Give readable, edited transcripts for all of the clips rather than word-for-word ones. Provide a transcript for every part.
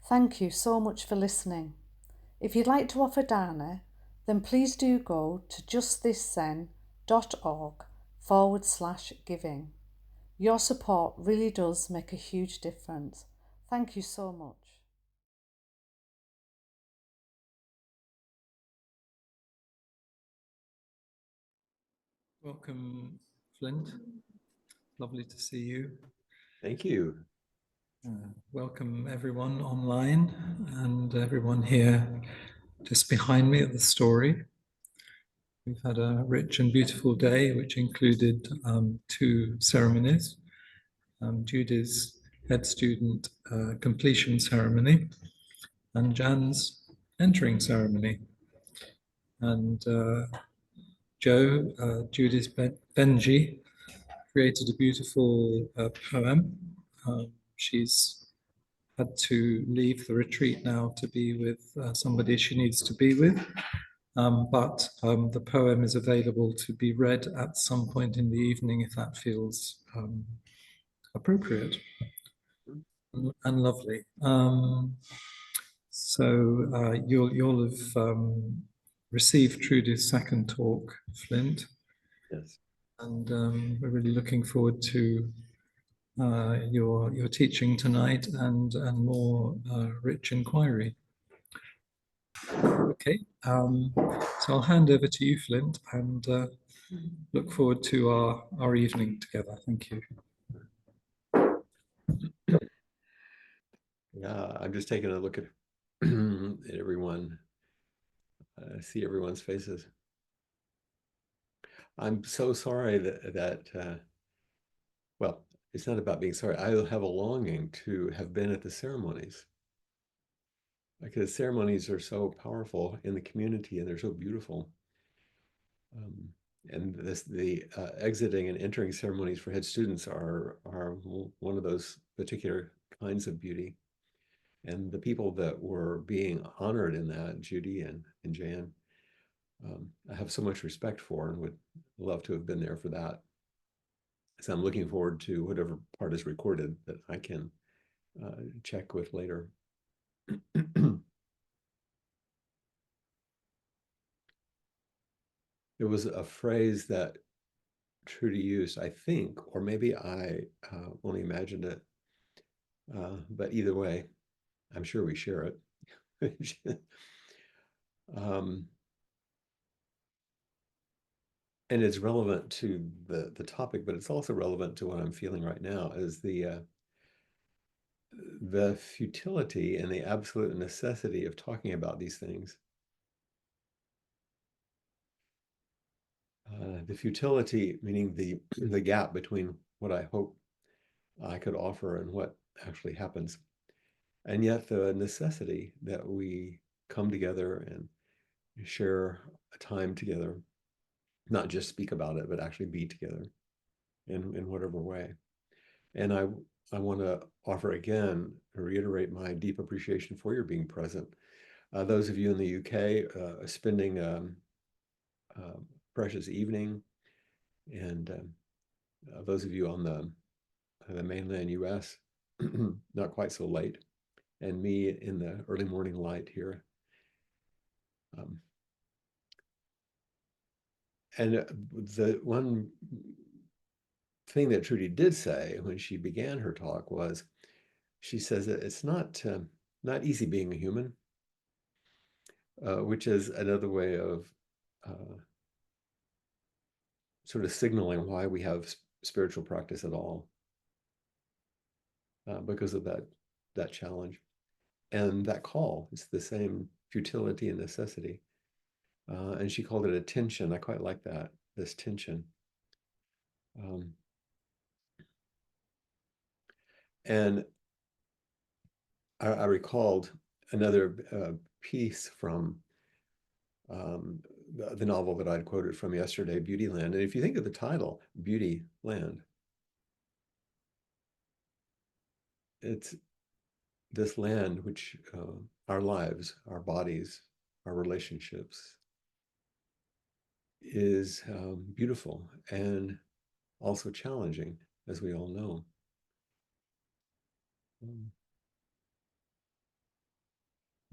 Thank you so much for listening. If you'd like to offer dana, then please do go to justthiszen.org/giving. Your support really does make a huge difference. Thank you so much. Welcome, Flint. Lovely to see you. Thank you. Welcome everyone online and everyone here just behind me at the story. We've had a rich and beautiful day, which included 2 ceremonies. Judy's head student completion ceremony and Jan's entering ceremony. And Joe, Judy's Benji, created a beautiful poem. She's had to leave the retreat now to be with somebody she needs to be with. But the poem is available to be read at some point in the evening if that feels appropriate and lovely. So you'll have received Trudy's second talk, Flint. Yes. And we're really looking forward to your teaching tonight and more rich inquiry. Okay, so I'll hand over to you, Flint, and look forward to our evening together. Thank you. Yeah, I'm just taking a look at everyone. I see everyone's faces. I'm so sorry that well, it's not about being sorry. I have a longing to have been at the ceremonies, because ceremonies are so powerful in the community and they're so beautiful. And the exiting and entering ceremonies for head students are one of those particular kinds of beauty. And the people that were being honored in that, Judy and Jan, I have so much respect for and would love to have been there for that. So I'm looking forward to whatever part is recorded that I can check with later. There was a phrase that Trudy used, I think, or maybe I only imagined it, but either way, I'm sure we share it. And it's relevant to the topic, but it's also relevant to what I'm feeling right now, is the futility and the absolute necessity of talking about these things. The futility, meaning the gap between what I hope I could offer and what actually happens. And yet the necessity that we come together and share a time together, not just speak about it, but actually be together in whatever way. And I want to offer again, reiterate my deep appreciation for your being present. Those of you in the UK spending precious evening, and those of you on the mainland US, not quite so late, and me in the early morning light here. And the one thing that Trudy did say when she began her talk was, she says that it's not easy being a human, which is another way of sort of signaling why we have spiritual practice at all, because of that challenge and that call. It's the same futility and necessity, and she called it a tension. I quite like that, this tension. And I recalled another piece from the novel that I'd quoted from yesterday, Beauty Land. And if you think of the title, Beauty Land, it's this land which our lives, our bodies, our relationships is beautiful and also challenging, as we all know.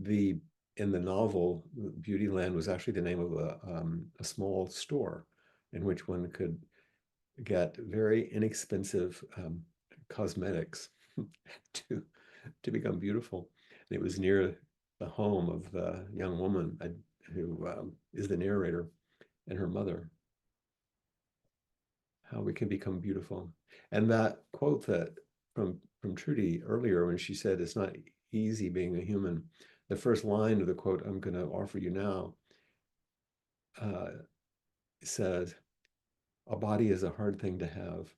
In the novel, Beauty Land was actually the name of a small store in which one could get very inexpensive cosmetics to become beautiful. And it was near the home of the young woman who is the narrator and her mother. How we can become beautiful. And that quote that from Trudy earlier when she said it's not easy being a human, the first line of the quote I'm going to offer you now says, "A body is a hard thing to have."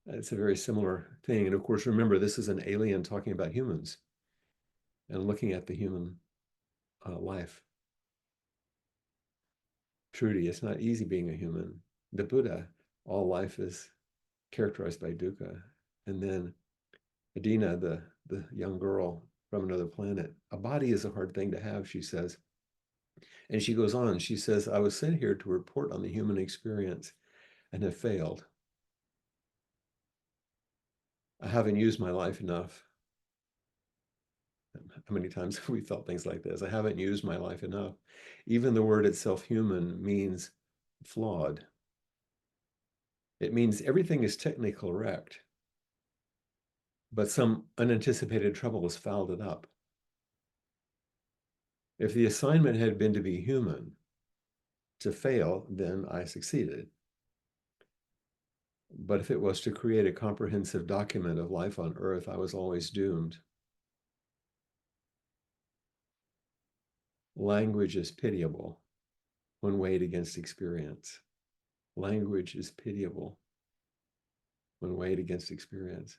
It's a very similar thing. And of course, remember, this is an alien talking about humans and looking at the human life. Trudy, it's not easy being a human. The Buddha, all life is characterized by dukkha. And then Adina, the young girl from another planet, a body is a hard thing to have, she says. And she goes on, she says, I was sent here to report on the human experience and have failed. I haven't used my life enough. How many times have we felt things like this? I haven't used my life enough. Even the word itself, human, means flawed. It means everything is technically correct, but some unanticipated trouble has fouled it up. If the assignment had been to be human, to fail, then I succeeded. But if it was to create a comprehensive document of life on Earth, I was always doomed. Language is pitiable when weighed against experience. Language is pitiable when weighed against experience.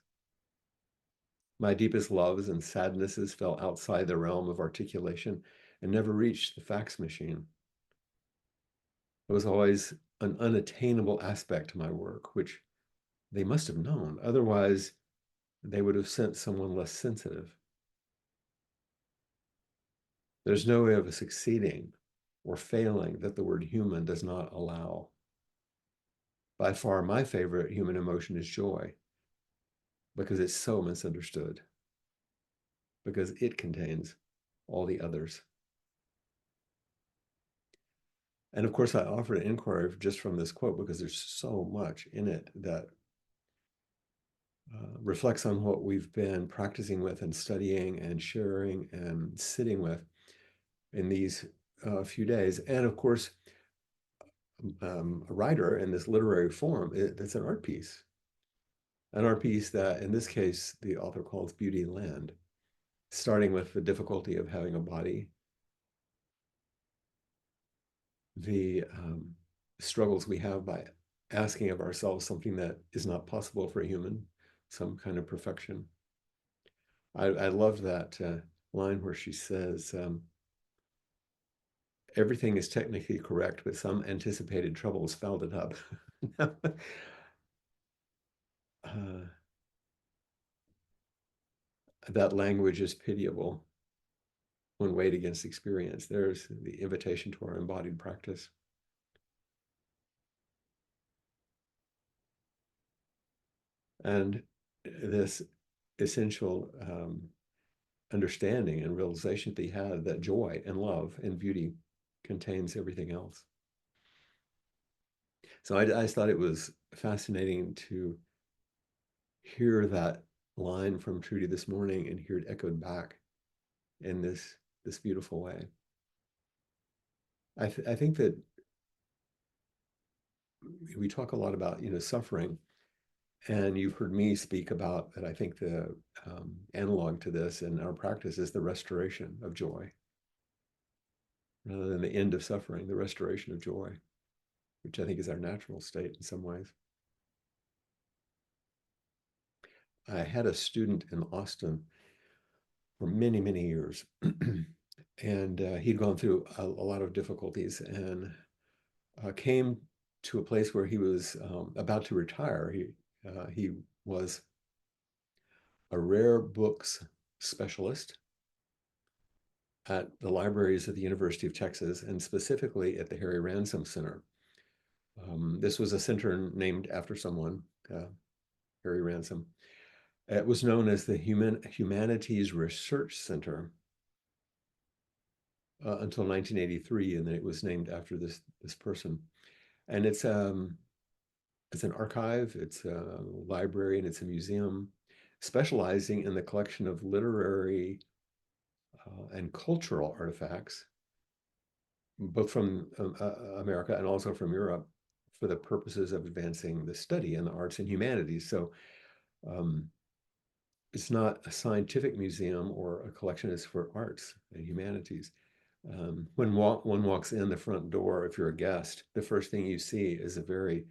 My deepest loves and sadnesses fell outside the realm of articulation and never reached the fax machine. It was always an unattainable aspect to my work, which they must have known. Otherwise, they would have sent someone less sensitive. There's no way of succeeding or failing that the word human does not allow. By far, my favorite human emotion is joy, because it's so misunderstood, because it contains all the others. And of course, I offered an inquiry just from this quote because there's so much in it that reflects on what we've been practicing with and studying and sharing and sitting with in these few days. And of course, a writer in this literary form, it's an art piece. An art piece that, in this case, the author calls Beauty Land, starting with the difficulty of having a body, the struggles we have by asking of ourselves something that is not possible for a human, some kind of perfection. I love that line where she says, everything is technically correct, but some anticipated troubles fouled it up. That language is pitiable when weighed against experience. There's the invitation to our embodied practice. And this essential understanding and realization that he had that joy and love and beauty contains everything else. So I just thought it was fascinating to hear that line from Trudy this morning and hear it echoed back in this beautiful way. I think that we talk a lot about suffering, and you've heard me speak about that. I think the analog to this in our practice is the restoration of joy, rather than the end of suffering, the restoration of joy, which I think is our natural state in some ways. I had a student in Austin for many, many years, and he'd gone through a lot of difficulties and came to a place where he was about to retire. He was a rare books specialist at the libraries at the University of Texas, and specifically at the Harry Ransom Center. This was a center named after someone, Harry Ransom. It was known as the Humanities Research Center until 1983, and then it was named after this person. And it's an archive, it's a library, and it's a museum specializing in the collection of literary and cultural artifacts, both from America and also from Europe, for the purposes of advancing the study in the arts and humanities. So it's not a scientific museum or a collection, it's for arts and humanities. When one walks in the front door, if you're a guest, the first thing you see is a very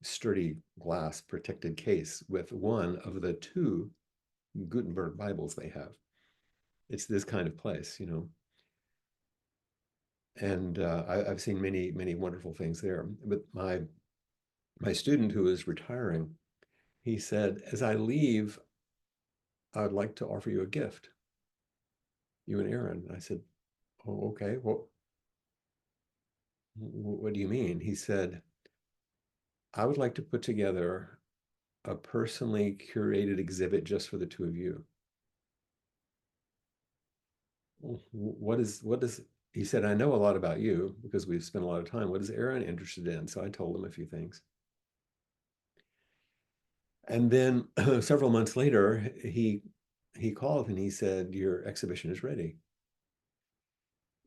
sturdy glass protected case with one of the two Gutenberg Bibles they have. It's this kind of place, you know. And I've seen many wonderful things there. But my student who is retiring, he said, as I leave, I'd like to offer you a gift, you and Aaron. I said, oh, okay. Well, what do you mean? He said, I would like to put together a personally curated exhibit just for the two of you. What is, he said, I know a lot about you because we've spent a lot of time. What is Aaron interested in? So I told him a few things. And then several months later, he called and he said, your exhibition is ready.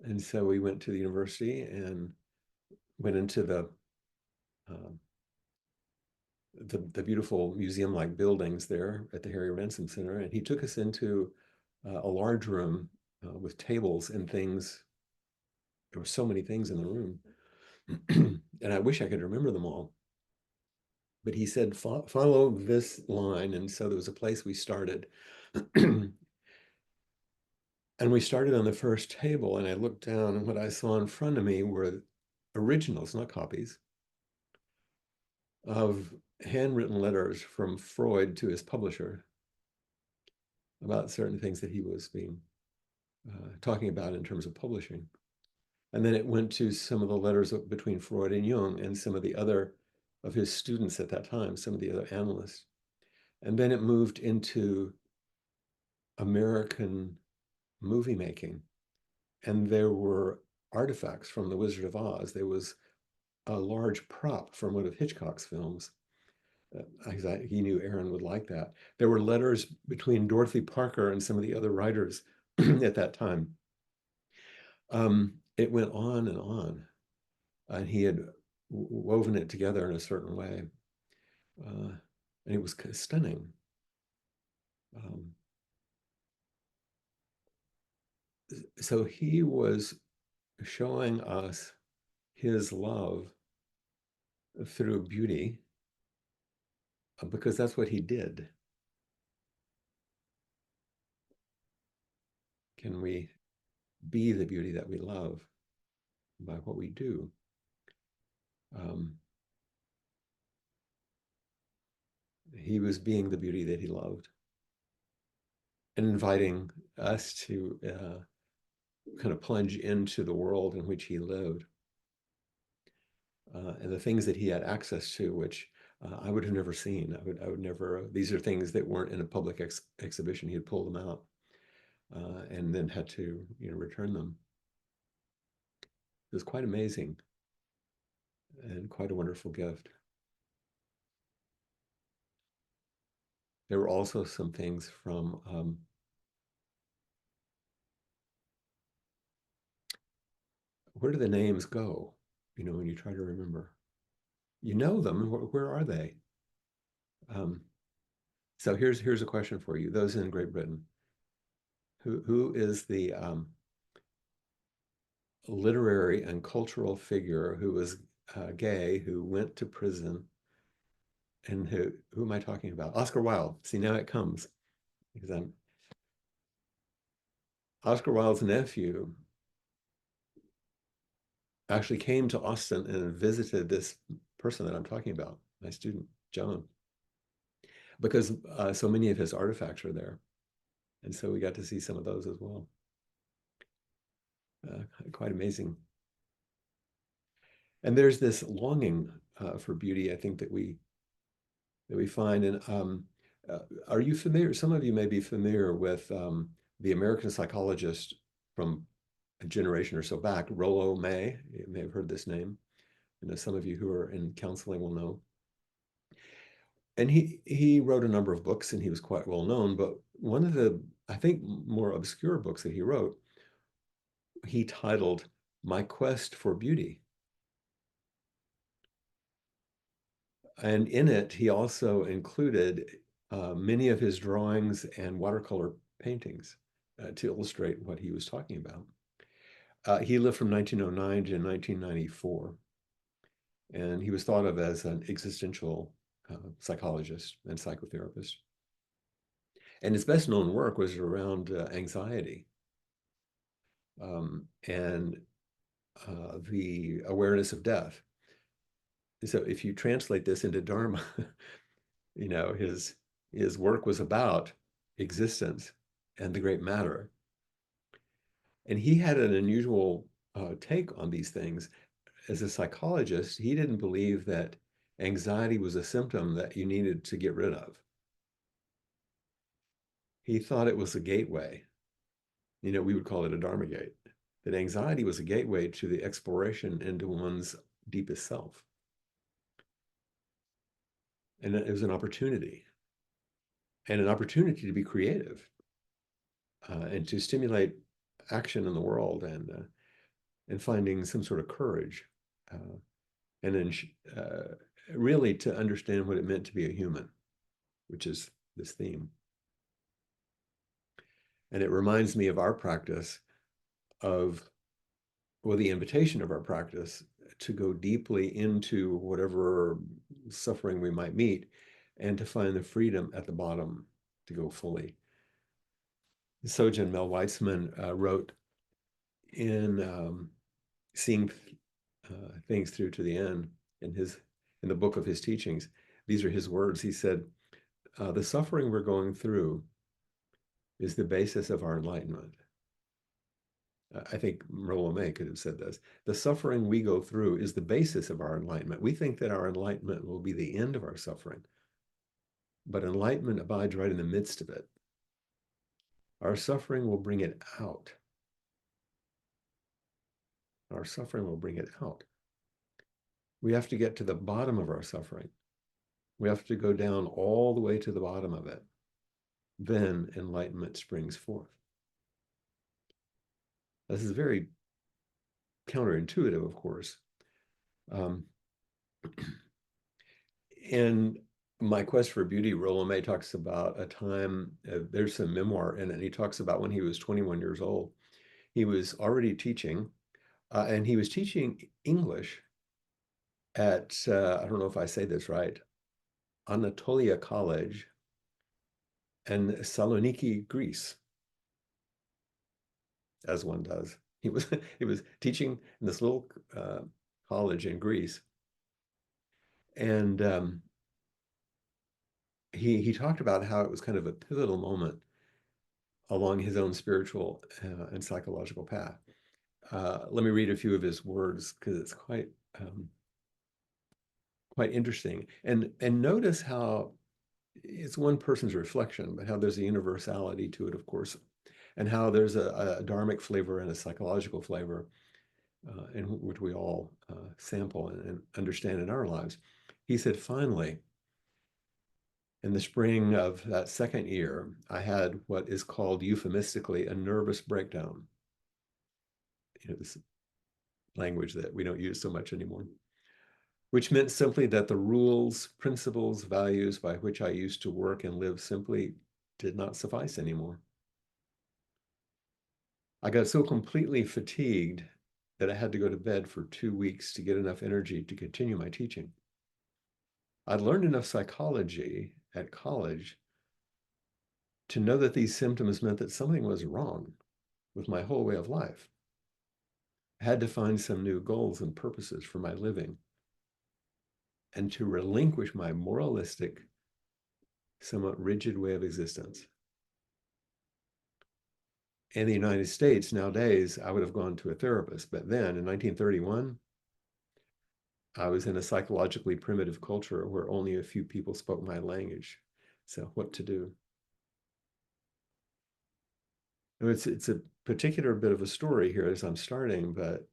And so we went to the university and went into the beautiful museum-like buildings there at the Harry Ransom Center. And he took us into a large room with tables and things. There were so many things in the room. And I wish I could remember them all. But he said, follow this line. And so there was a place we started. And we started on the first table, and I looked down, and what I saw in front of me were originals, not copies, of handwritten letters from Freud to his publisher about certain things that he was talking about in terms of publishing. And then it went to some of the letters between Freud and Jung and some of the other of his students at that time, some of the other analysts. And then it moved into American movie making. And there were artifacts from The Wizard of Oz. There was a large prop from one of Hitchcock's films. He knew Aaron would like that. There were letters between Dorothy Parker and some of the other writers at that time. It went on, and he had woven it together in a certain way. And it was stunning. So he was showing us his love through beauty, because that's what he did. Can we be the beauty that we love by what we do? He was being the beauty that he loved and inviting us to kind of plunge into the world in which he lived and the things that he had access to, which I would have never seen. I would never, these are things that weren't in a public exhibition. He had pulled them out and then had to, return them. It was quite amazing and quite a wonderful gift. There were also some things from where do the names go? When you try to remember, you know them. Where are they? So here's a question for you. Those in Great Britain, who is the literary and cultural figure who was gay, who went to prison, and who am I talking about? Oscar Wilde. See, now it comes, because Oscar Wilde's nephew actually came to Austin and visited this person that I'm talking about, my student, John, because so many of his artifacts are there. And so we got to see some of those as well. Quite amazing. And there's this longing for beauty, I think, that we find. And Are you familiar? Some of you may be familiar with the American psychologist from a generation or so back, Rollo May. You may have heard this name. I know some of you who are in counseling will know. And he wrote a number of books, and he was quite well known. But one of the, I think, more obscure books that he wrote, he titled "My Quest for Beauty." And in it, he also included many of his drawings and watercolor paintings to illustrate what he was talking about. He lived from 1909 to 1994, and he was thought of as an existential psychologist and psychotherapist. And his best known work was around anxiety and the awareness of death. So if you translate this into Dharma, you know, his work was about existence and the great matter. And he had an unusual take on these things. As a psychologist, he didn't believe that anxiety was a symptom that you needed to get rid of. He thought it was a gateway. You know, we would call it a Dharma gate. That anxiety was a gateway to the exploration into one's deepest self. And it was an opportunity. And an opportunity to be creative and to stimulate action in the world and finding some sort of courage. And then really to understand what it meant to be a human, which is this theme. And it reminds me of our practice of, well, the invitation of our practice to go deeply into whatever suffering we might meet and to find the freedom at the bottom to go fully. Sojin Mel Weitzman wrote in Seeing Things Through to the End in the book of his teachings. These are his words. He said, the suffering we're going through is the basis of our enlightenment. I think Rollo May could have said this. The suffering we go through is the basis of our enlightenment. We think that our enlightenment will be the end of our suffering, but enlightenment abides right in the midst of it. Our suffering will bring it out. Our suffering will bring it out. We have to get to the bottom of our suffering. We have to go down all the way to the bottom of it. Then enlightenment springs forth. This is very counterintuitive, of course. In My Quest for Beauty, Rollo May talks about a time, there's some memoir in it, and he talks about when he was 21 years old. He was already teaching, and he was teaching English at, I don't know if I say this right, Anatolia College in Saloniki, Greece, as one does. He was teaching in this little college in Greece. And he talked about how it was kind of a pivotal moment along his own spiritual and psychological path. Let me read a few of his words because it's quite interesting. And notice how it's one person's reflection, but how there's a universality to it, of course, and how there's a dharmic flavor and a psychological flavor in which we all sample and understand in our lives. He said, finally, in the spring of that second year, I had what is called euphemistically a nervous breakdown. You know, this language that we don't use so much anymore, which meant simply that the rules, principles, values by which I used to work and live simply did not suffice anymore. I got so completely fatigued that I had to go to bed for 2 weeks to get enough energy to continue my teaching. I'd learned enough psychology at college to know that these symptoms meant that something was wrong with my whole way of life. I had to find some new goals and purposes for my living and to relinquish my moralistic, somewhat rigid way of existence. In the United States nowadays, I would have gone to a therapist, but then in 1931, I was in a psychologically primitive culture where only a few people spoke my language. So what to do? It's a particular bit of a story here as I'm starting, but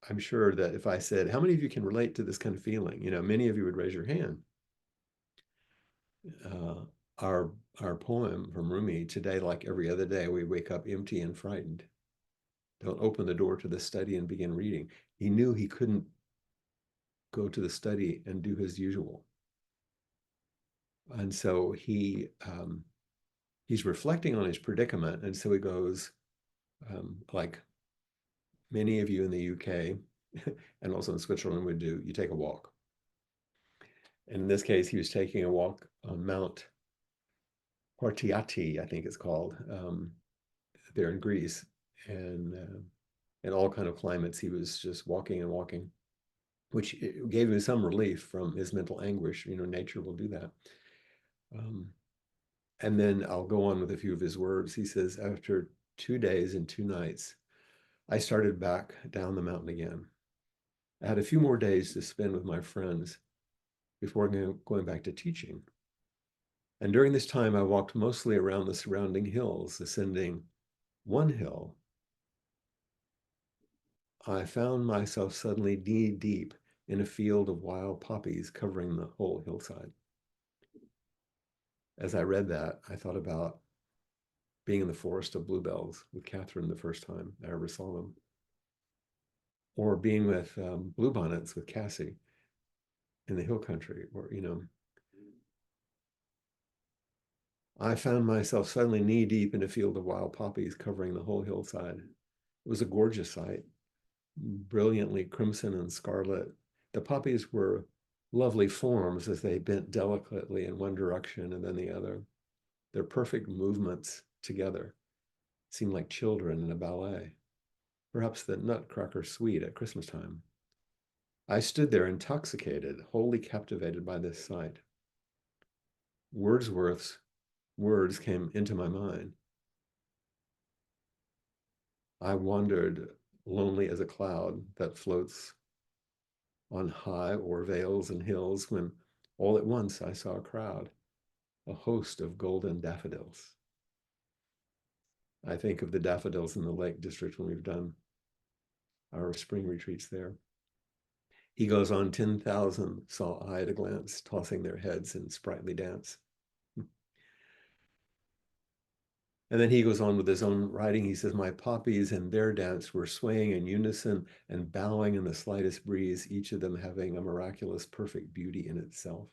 I'm sure that if I said, how many of you can relate to this kind of feeling? Many of you would raise your hand. Uh, our poem from Rumi, today, like every other day, we wake up empty and frightened. Don't open the door to the study and begin reading. He knew he couldn't go to the study and do his usual. And so he's reflecting on his predicament. And so he goes, like many of you in the UK and also in Switzerland would do, you take a walk. And in this case, he was taking a walk on Mount Hortiati, I think it's called, there in Greece. And in all kind of climates, he was just walking and walking, which gave him some relief from his mental anguish. Nature will do that. And then I'll go on with a few of his words. He says, after 2 days and 2 nights, I started back down the mountain again. I had a few more days to spend with my friends before going back to teaching. And during this time, I walked mostly around the surrounding hills, ascending one hill. I found myself suddenly knee deep in a field of wild poppies covering the whole hillside. As I read that, I thought about being in the forest of bluebells with Catherine the first time I ever saw them, or being with bluebonnets with Cassie in the hill country, or, I found myself suddenly knee deep in a field of wild poppies covering the whole hillside. It was a gorgeous sight, brilliantly crimson and scarlet. The poppies were lovely forms as they bent delicately in one direction and then the other. Their perfect movements together seemed like children in a ballet, perhaps the Nutcracker Suite at Christmas time. I stood there intoxicated, wholly captivated by this sight. Wordsworth's words came into my mind. I wandered lonely as a cloud that floats on high o'er vales and hills, when all at once I saw a crowd, a host of golden daffodils. I think of the daffodils in the Lake District when we've done our spring retreats there. He goes on, 10,000 saw I at a glance, tossing their heads in sprightly dance. And then he goes on with his own writing. He says, my poppies and their dance were swaying in unison and bowing in the slightest breeze, each of them having a miraculous, perfect beauty in itself.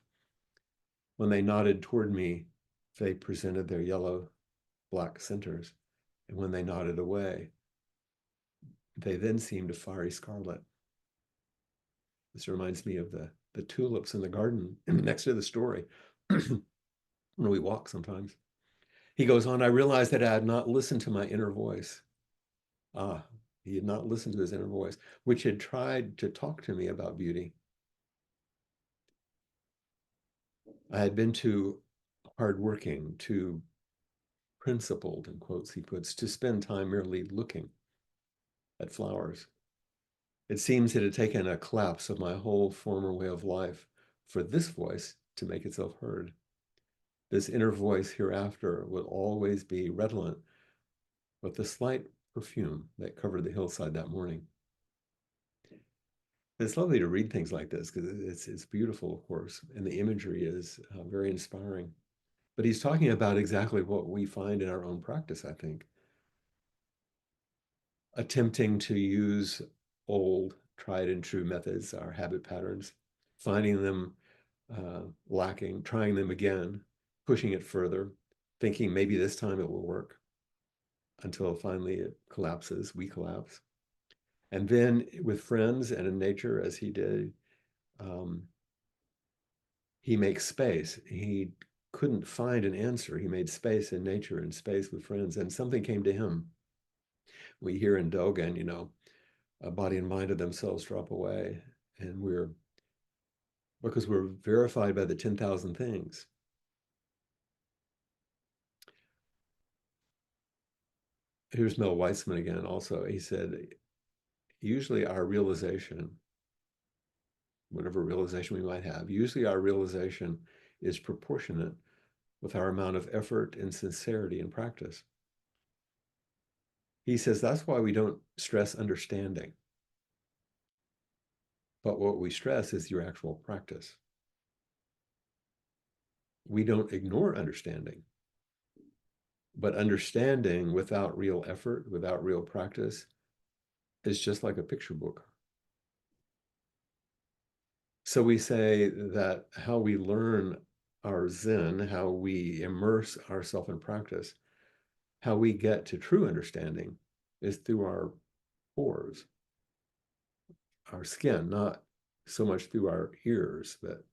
When they nodded toward me, they presented their yellow, black centers. And when they nodded away, they then seemed a fiery scarlet. This reminds me of the tulips in the garden next to the story when we walk sometimes. He goes on, I realized that I had not listened to my inner voice. He had not listened to his inner voice, which had tried to talk to me about beauty. I had been too hardworking, too principled, in quotes he puts, to spend time merely looking at flowers. It seems it had taken a collapse of my whole former way of life for this voice to make itself heard. This inner voice hereafter would always be redolent with the slight perfume that covered the hillside that morning. It's lovely to read things like this because it's beautiful, of course, and the imagery is very inspiring. But he's talking about exactly what we find in our own practice, I think. Attempting to use old, tried and true methods, our habit patterns, finding them lacking, trying them again, pushing it further, thinking maybe this time it will work, until finally it collapses, we collapse. And then with friends and in nature, as he did, he makes space. He couldn't find an answer. He made space in nature and space with friends, and something came to him. We hear in Dogen, body and mind of themselves drop away, and because we're verified by the 10,000 things. Here's Mel Weitzman again also. He said, usually our realization, whatever realization we might have, usually our realization is proportionate with our amount of effort and sincerity and practice. He says that's why we don't stress understanding. But what we stress is your actual practice. We don't ignore understanding. But understanding without real effort, without real practice, is just like a picture book. So we say that how we learn our Zen, how we immerse ourselves in practice, how we get to true understanding is through our pores, our skin, not so much through our ears, but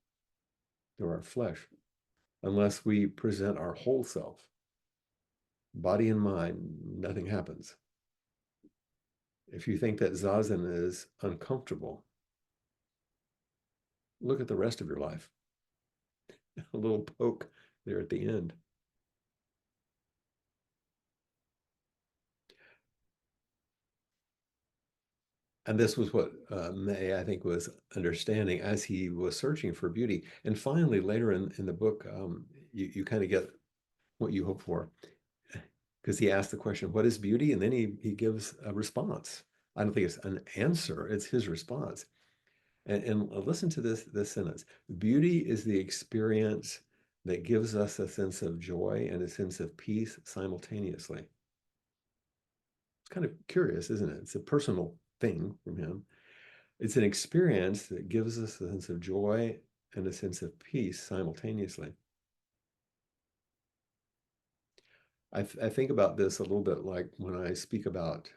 through our flesh, unless we present our whole self, body and mind, nothing happens. If you think that Zazen is uncomfortable, look at the rest of your life. A little poke there at the end. And this was what May, I think, was understanding as he was searching for beauty. And finally, later in the book, you kind of get what you hope for, because he asked the question, what is beauty? And then he gives a response. I don't think it's an answer, it's his response. And listen to this sentence. Beauty is the experience that gives us a sense of joy and a sense of peace simultaneously. It's kind of curious, isn't it? It's a personal thing from him. It's an experience that gives us a sense of joy and a sense of peace simultaneously. I think about this a little bit like when I speak about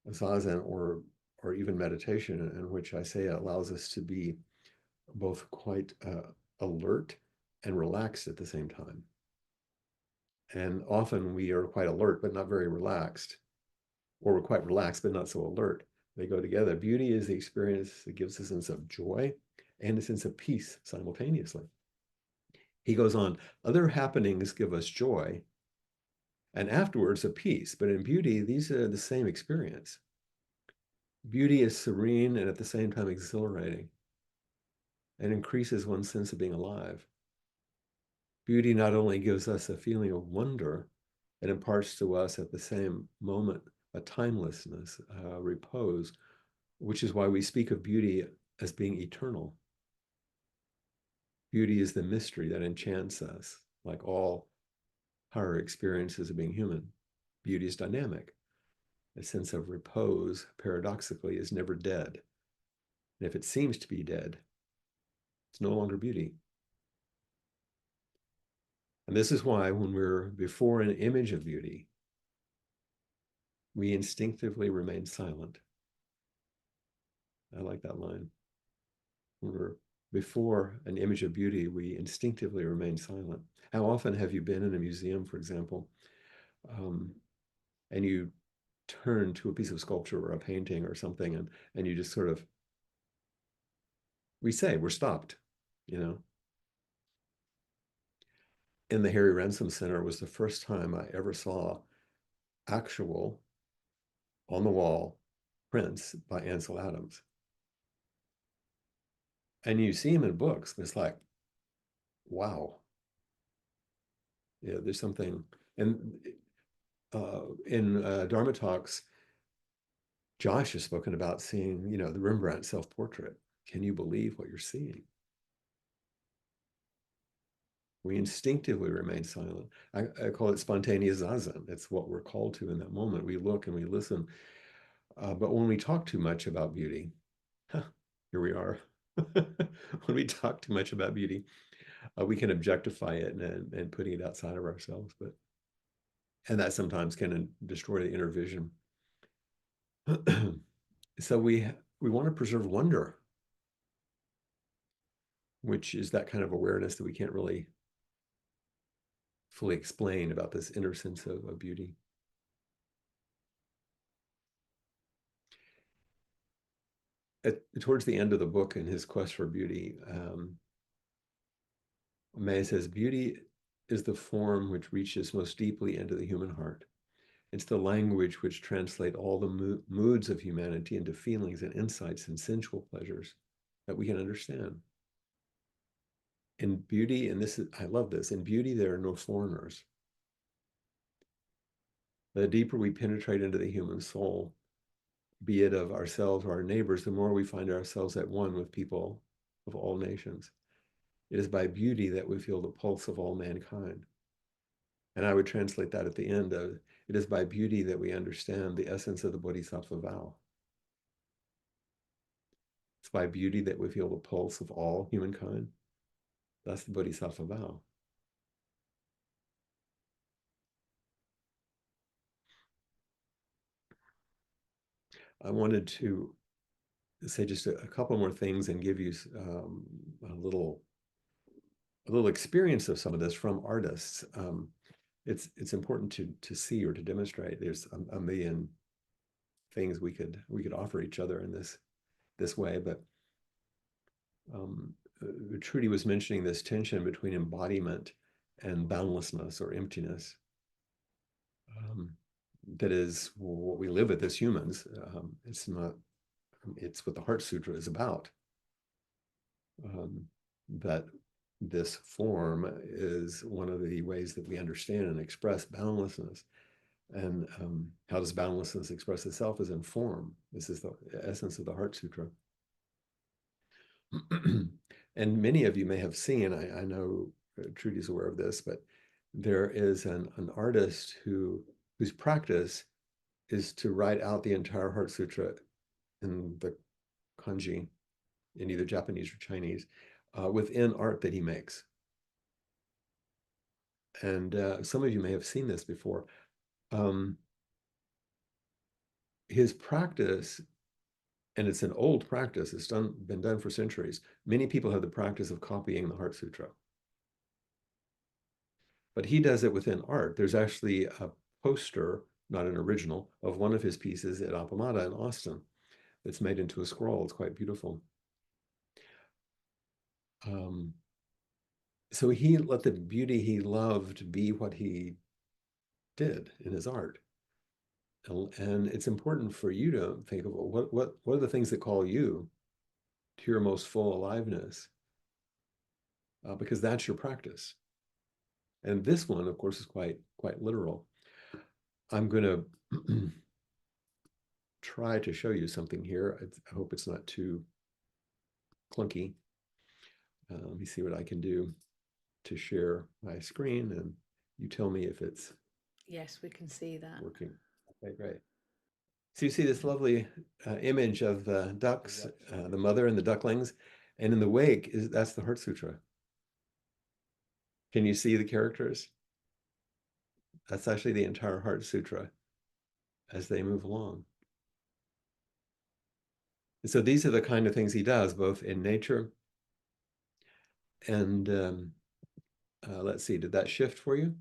Zazen or even meditation, in which I say it allows us to be both quite alert and relaxed at the same time. And often we are quite alert, but not very relaxed, or we're quite relaxed, but not so alert. They go together. Beauty is the experience that gives a sense of joy and a sense of peace simultaneously. He goes on, other happenings give us joy, and afterwards a peace. But in beauty, these are the same experience. Beauty is serene and at the same time exhilarating, and increases one's sense of being alive. Beauty not only gives us a feeling of wonder, it imparts to us at the same moment a timelessness, repose, which is why we speak of beauty as being eternal. Beauty is the mystery that enchants us, like all higher experiences of being human. Beauty is dynamic. A sense of repose, paradoxically, is never dead. And if it seems to be dead, it's no longer beauty. And this is why when we're before an image of beauty, we instinctively remain silent. I like that line. When we're before an image of beauty, we instinctively remain silent. How often have you been in a museum, for example, and you turn to a piece of sculpture or a painting or something, and you just sort of, we're stopped, you know? In the Harry Ransom Center was the first time I ever saw actual, on the wall, prints by Ansel Adams. And you see him in books, and it's like, wow. Yeah, there's something. And in Dharma talks, Josh has spoken about seeing, the Rembrandt self-portrait. Can you believe what you're seeing? We instinctively remain silent. I call it spontaneous zazen. It's what we're called to in that moment. We look and we listen. But when we talk too much about beauty, here we are. When we talk too much about beauty, we can objectify it and putting it outside of ourselves. And that sometimes can destroy the inner vision. So we want to preserve wonder, which is that kind of awareness that we can't really fully explain about this inner sense of beauty. Towards the end of the book, in his quest for beauty, May says, beauty is the form which reaches most deeply into the human heart. It's the language which translates all the moods of humanity into feelings and insights and sensual pleasures that we can understand. In beauty, and I love this, in beauty, there are no foreigners. The deeper we penetrate into the human soul, be it of ourselves or our neighbors, the more we find ourselves at one with people of all nations. It is by beauty that we feel the pulse of all mankind. And I would translate that at the end of, it is by beauty that we understand the essence of the Bodhisattva vow. It's by beauty that we feel the pulse of all humankind. That's the Bodhisattva vow. I wanted to say just a couple more things and give you a little experience of some of this from artists. It's important to see or to demonstrate. There's a million things we could offer each other in this way, but Trudy was mentioning this tension between embodiment and boundlessness or emptiness. That is what we live with as humans. It's what the Heart Sutra is about. That this form is one of the ways that we understand and express boundlessness. And how does boundlessness express itself is in form. This is the essence of the Heart Sutra. And many of you may have seen, I know Trudy's aware of this, but there is an artist whose practice is to write out the entire Heart Sutra in the kanji, in either Japanese or Chinese, within art that he makes. And some of you may have seen this before. His practice, and it's an old practice, it's been done for centuries. Many people have the practice of copying the Heart Sutra. But he does it within art. There's actually a poster, not an original, of one of his pieces at Appamada in Austin that's made into a scroll. It's quite beautiful. So he let the beauty he loved be what he did in his art. And it's important for you to think of what are the things that call you to your most full aliveness, because that's your practice. And this one, of course, is quite literal. I'm going to try to show you something here. I hope it's not too clunky. Let me see what I can do to share my screen, and you tell me if it's Yes, we can see that. working. Okay, great. So you see this lovely image of the ducks, the mother and the ducklings, and in the wake that's the Heart Sutra. Can you see the characters? That's actually the entire Heart Sutra as they move along. And so these are the kind of things he does, both in nature and let's see, did that shift for you?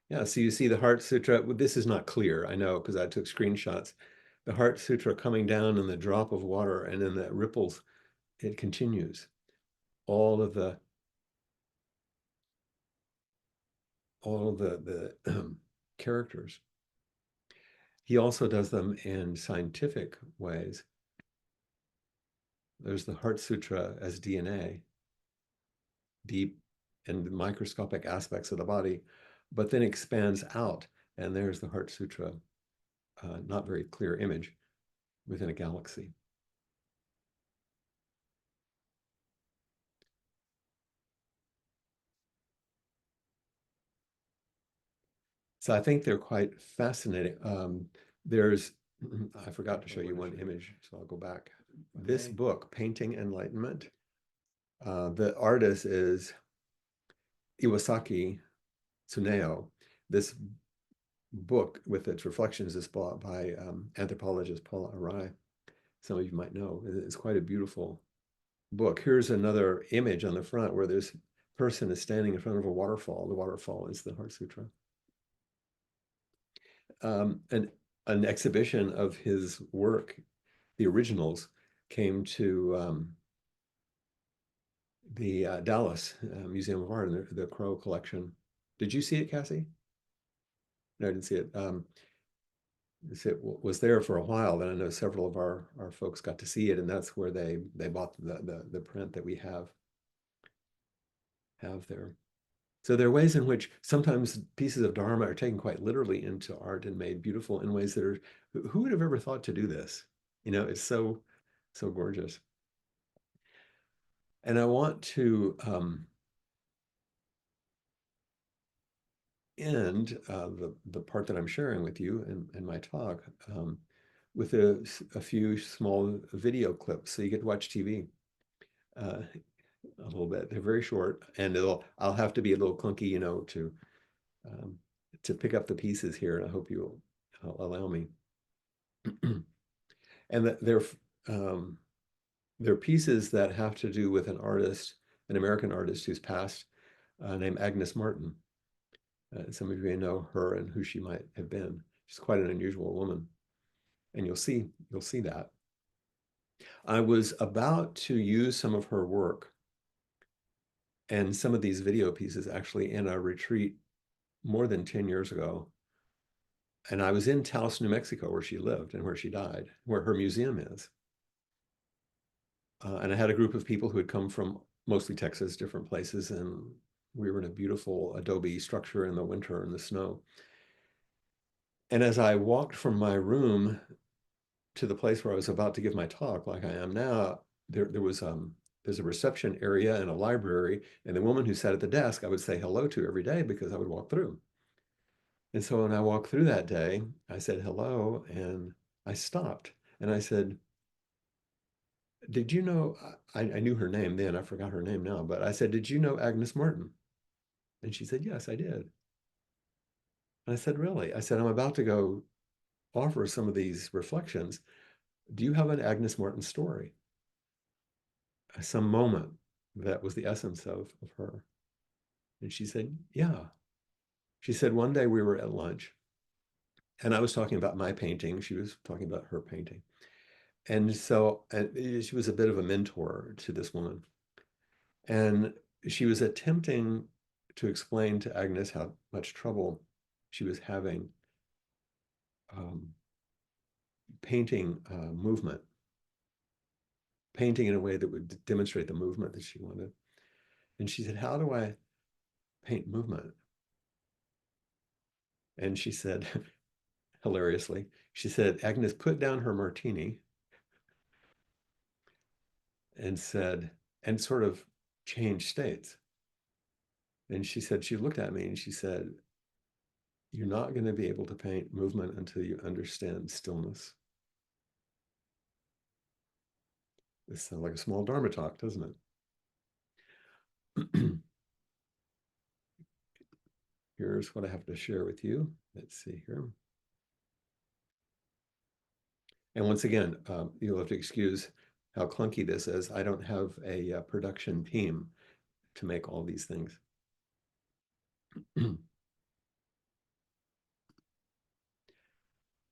Yeah, so you see the Heart Sutra. This is not clear, I know, because I took screenshots. The Heart Sutra coming down in the drop of water, and in the ripples, it continues. All of the characters. He also does them in scientific ways. There's the Heart Sutra as DNA, deep and microscopic aspects of the body, but then expands out, and there's the Heart Sutra, not very clear image, within a galaxy. So I think they're quite fascinating. I forgot to show you one image, so I'll go back. This book, Painting Enlightenment, the artist is Iwasaki Tsuneo. This book with its reflections is bought by anthropologist Paula Arai. Some of you might know. It's quite a beautiful book. Here's another image on the front where this person is standing in front of a waterfall. The waterfall is the Heart Sutra. An exhibition of his work, the originals, came to the Dallas Museum of Art in the Crow collection. Did you see it, Cassie? No, I didn't see it. It was there for a while. Then I know several of our folks got to see it, and that's where they bought the print that we have. have there. So there are ways in which sometimes pieces of Dharma are taken quite literally into art and made beautiful in ways that are, who would have ever thought to do this? It's so gorgeous. And I want to end the part that I'm sharing with you in my talk with a few small video clips, so you get to watch TV a little bit. They're very short, and I'll have to be a little clunky, to pick up the pieces here, and I hope you'll allow me. And they're pieces that have to do with an artist, an American artist who's passed, named Agnes Martin. Some of you may know her and who she might have been. She's quite an unusual woman, and you'll see that. I was about to use some of her work and some of these video pieces actually in a retreat more than 10 years ago. And I was in Taos, New Mexico, where she lived and where she died, where her museum is. And I had a group of people who had come from mostly Texas, different places, and we were in a beautiful adobe structure in the winter in the snow. And as I walked from my room to the place where I was about to give my talk, like I am now, there's a reception area and a library, and the woman who sat at the desk, I would say hello to every day because I would walk through. And so when I walked through that day, I said hello, and I stopped, and I said, did you know, I knew her name then, I forgot her name now, but I said, did you know Agnes Martin? And she said, yes, I did. And I said, really? I said, I'm about to go offer some of these reflections. Do you have an Agnes Martin story? Some moment that was the essence of her. And she said, yeah. She said, one day we were at lunch, and I was talking about my painting. She was talking about her painting. And so she was a bit of a mentor to this woman. And she was attempting to explain to Agnes how much trouble she was having painting movement, painting in a way that would demonstrate the movement that she wanted. And she said, how do I paint movement? And she said, hilariously, she said, Agnes put down her martini and said, and sort of changed states. And she said, she looked at me and she said, you're not going to be able to paint movement until you understand stillness. This sounds like a small Dharma talk, doesn't it? Here's what I have to share with you. Let's see here. And once again, you'll have to excuse how clunky this is. I don't have a production team to make all these things.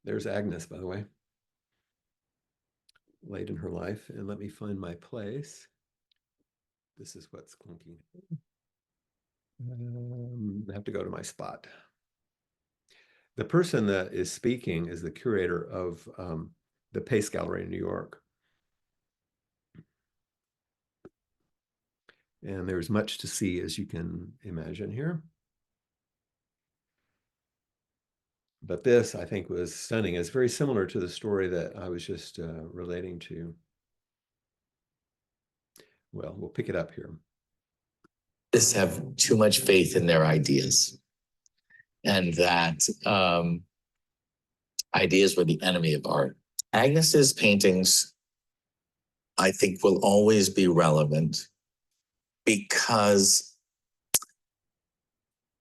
There's Agnes, by the way, late in her life. And let me find my place. This is what's clunky. I have to go to my spot. The person that is speaking is the curator of the Pace Gallery in New York. And there's much to see, as you can imagine here. But this, I think, was stunning. It's very similar to the story that I was just relating to. Well, we'll pick it up here. Just have too much faith in their ideas, and that ideas were the enemy of art. Agnes's paintings, I think, will always be relevant because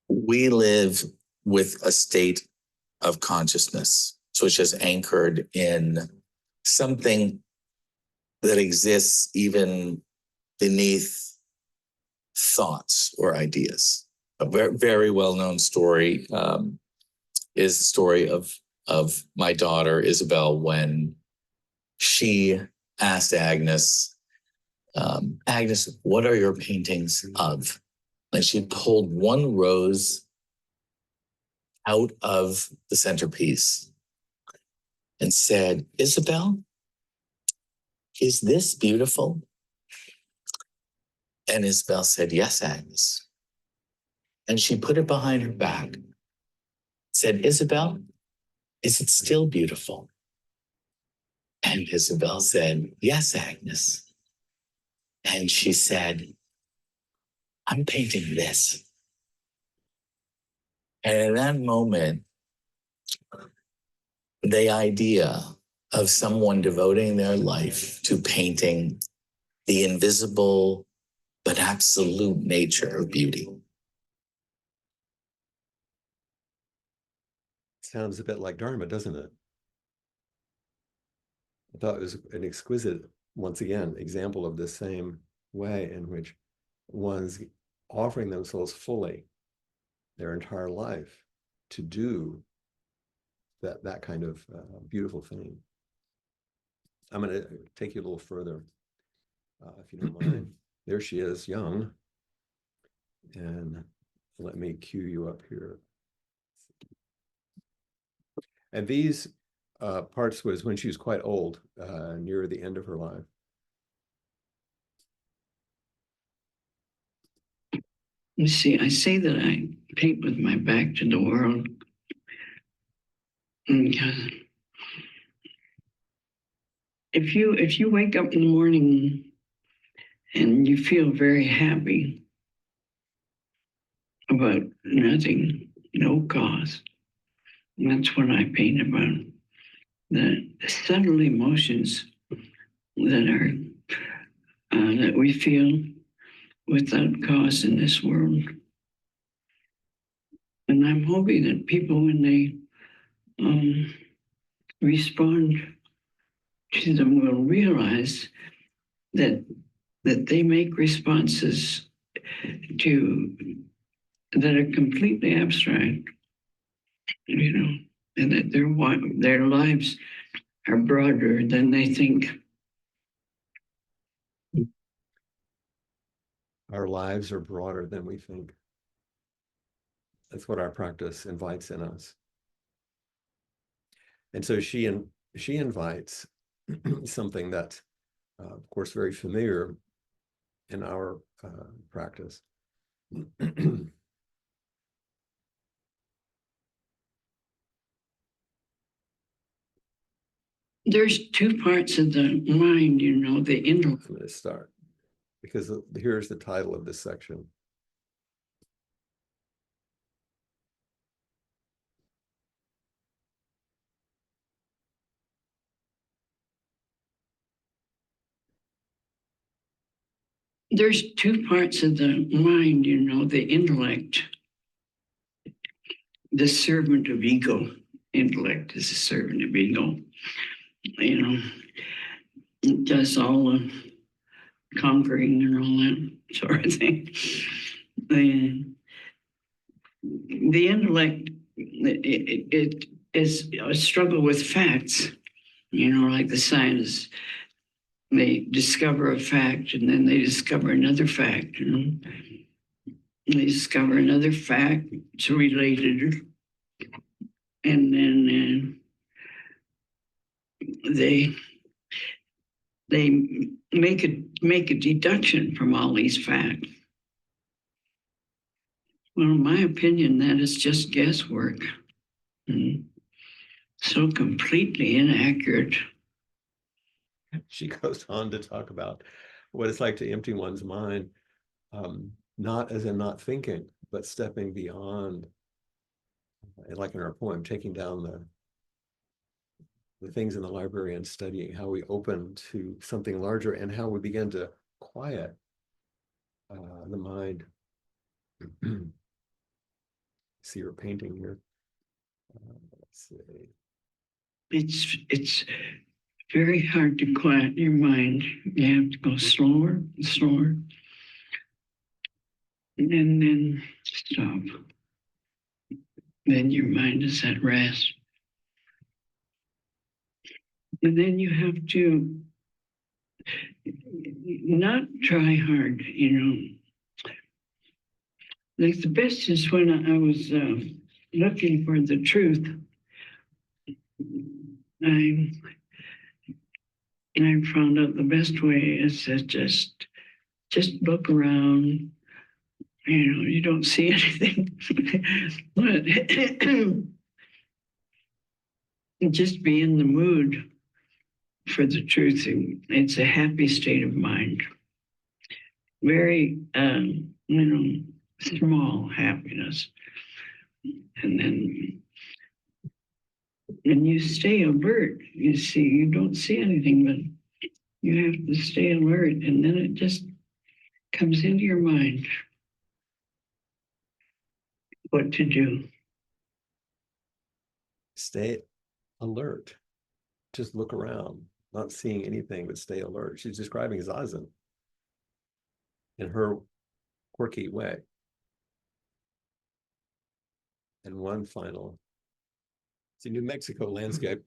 we live with a state of consciousness, which is anchored in something that exists even beneath thoughts or ideas. A very, very well-known story is the story of my daughter, Isabel, when she asked Agnes, Agnes, what are your paintings of? And she pulled one rose out of the centerpiece and said, Isabel, is this beautiful? And Isabel said, yes, Agnes. And she put it behind her back, said, Isabel, is it still beautiful? And Isabel said, yes, Agnes. And she said, I'm painting this. And in that moment, the idea of someone devoting their life to painting the invisible but absolute nature of beauty. Sounds a bit like Dharma, doesn't it? I thought it was an exquisite, once again, example of the same way in which one's offering themselves fully their entire life to do that kind of beautiful thing. I'm going to take you a little further, if you don't mind. There she is, young. And let me cue you up here. And these parts was when she was quite old, near the end of her life. You see, I say that I paint with my back to the world because if you wake up in the morning and you feel very happy about nothing, no cause, that's what I paint about. The subtle emotions that are that we feel without cause in this world. And I'm hoping that people, when they respond to them, will realize that they make responses that are completely abstract, and that their lives are broader than they think. Our lives are broader than we think. That's what our practice invites in us. And so she invites something that's, of course, very familiar in our practice. There's two parts of the mind, the intellect. I'm going to start because here's the title of this section. There's two parts of the mind, the intellect, the servant of ego. Intellect is a servant of ego. It does all the conquering and all that sort of thing. The intellect, it is a struggle with facts, like the scientists. They discover a fact and then they discover another fact. They discover another fact, it's related. And then they make a deduction from all these facts. Well, in my opinion, that is just guesswork. So completely inaccurate. She goes on to talk about what it's like to empty one's mind, not as in not thinking, but stepping beyond, like in our poem, taking down the things in the library and studying how we open to something larger and how we begin to quiet the mind. See her painting here. Let's see. It's very hard to quiet your mind. You have to go slower and slower. And then stop. Then your mind is at rest. And then you have to not try hard, Like the best is when I was looking for the truth. I found out the best way is to just just look around. You know, you don't see anything. But just be in the mood for the truth. It's a happy state of mind. Very, you know, small happiness. And then when you stay alert, you don't see anything, but you have to stay alert. And then it just comes into your mind what to do. Stay alert. Just look around, not seeing anything, but stay alert. She's describing Zazen in her quirky way. And one final, it's a New Mexico landscape.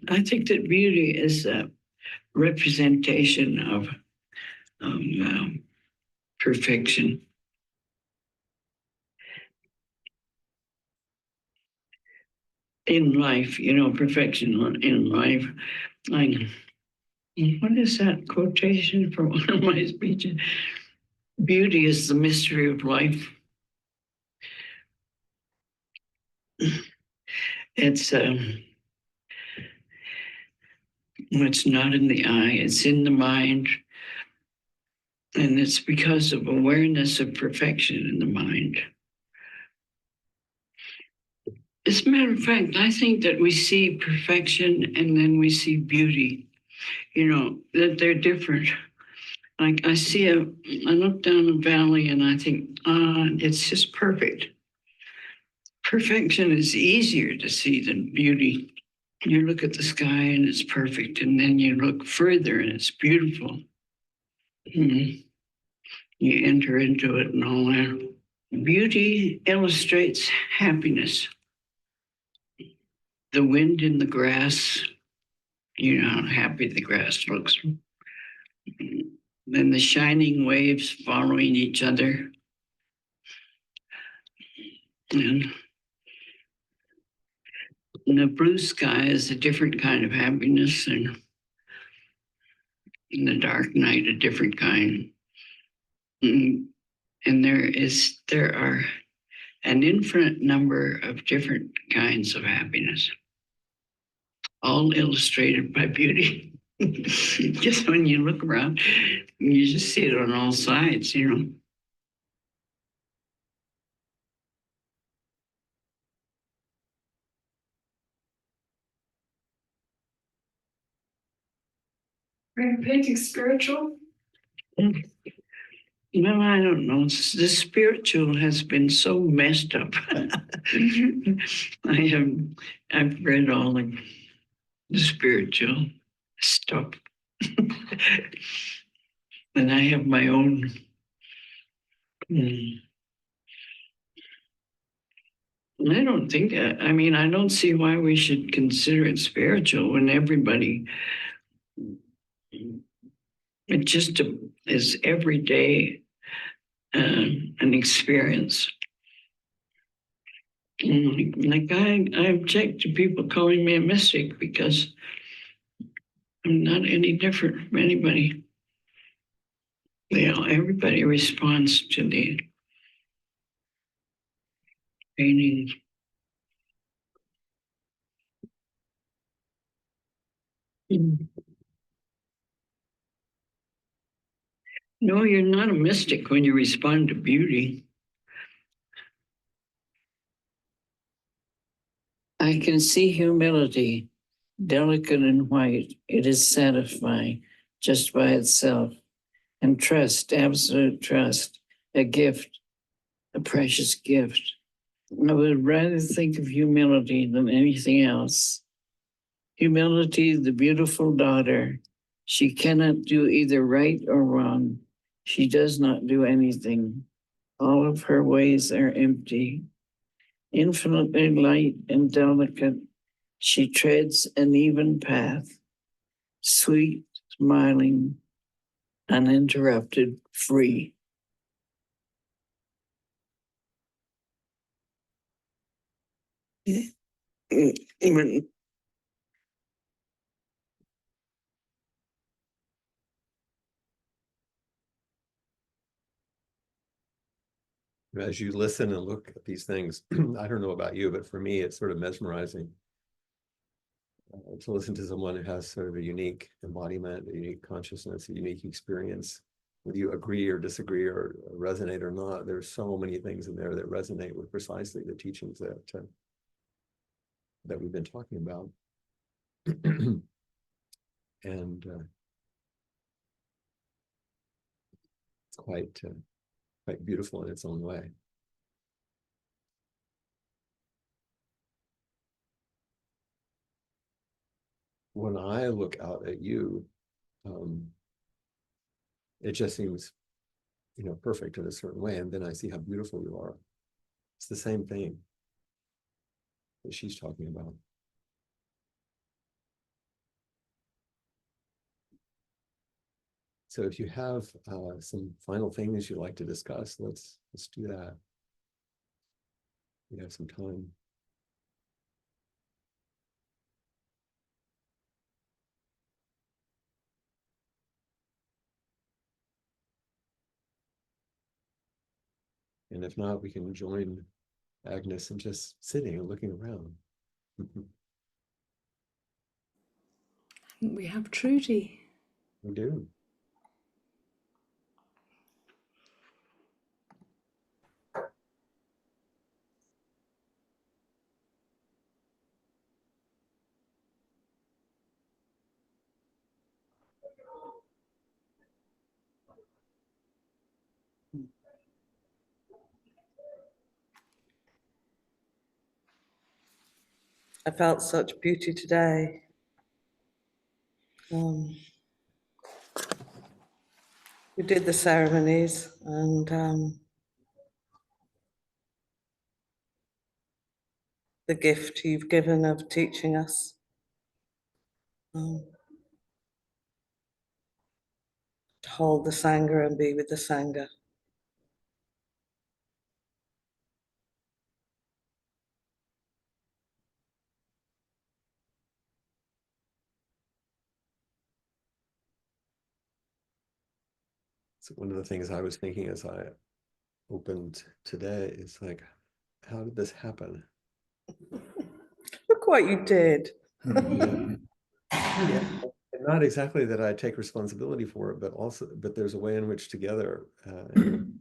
I think that beauty is a representation of perfection. In life, you know, perfection in life. Like, what is that quotation from one of my speeches? Beauty is the mystery of life. It's not in the eye, it's in the mind. And it's because of awareness of perfection in the mind. As a matter of fact, I think that we see perfection and then we see beauty, you know, that they're different. Like I look down a valley and I think, it's just perfect. Perfection is easier to see than beauty. You look at the sky and it's perfect, and then you look further and it's beautiful. You enter into it and all that. Beauty illustrates happiness. The wind in the grass, you know how happy the grass looks. Then the shining waves following each other. And the blue sky is a different kind of happiness, and in the dark night, a different kind. And there are an infinite number of different kinds of happiness, all illustrated by beauty. Just when you look around, you just see it on all sides, you know. Are you painting spiritual? Well, I don't know. The spiritual has been so messed up. I've read all of the spiritual stuff. And I have my own. I don't think, I don't see why we should consider it spiritual when everybody, it just is every day an experience. Like I object to people calling me a mystic because I'm not any different from anybody. You know, everybody responds to the painting. No, you're not a mystic when you respond to beauty. I can see humility, delicate and white. It is satisfying just by itself. And trust, absolute trust, a gift, a precious gift. I would rather think of humility than anything else. Humility, the beautiful daughter. She cannot do either right or wrong. She does not do anything. All of her ways are empty. Infinitely light and delicate, she treads an even path. Sweet, smiling, uninterrupted, free. No, as you listen and look at these things, I don't know about you, but for me, it's sort of mesmerizing to listen to someone who has sort of a unique embodiment, a unique consciousness, a unique experience. Whether you agree or disagree or resonate or not, there's so many things in there that resonate with precisely the teachings that we've been talking about. And it's quite beautiful in its own way. When I look out at you, it just seems, perfect in a certain way. And then I see how beautiful you are. It's the same thing that she's talking about. So if you have some final things you'd like to discuss, let's do that. We have some time. And if not, we can join Agnes in just sitting and looking around. We have Trudy. We do. I felt such beauty today. We did the ceremonies, and the gift you've given of teaching us. To hold the Sangha and be with the Sangha. So one of the things I was thinking as I opened today is like, how did this happen? Look what you did. Yeah. Not exactly that I take responsibility for it, but there's a way in which together, who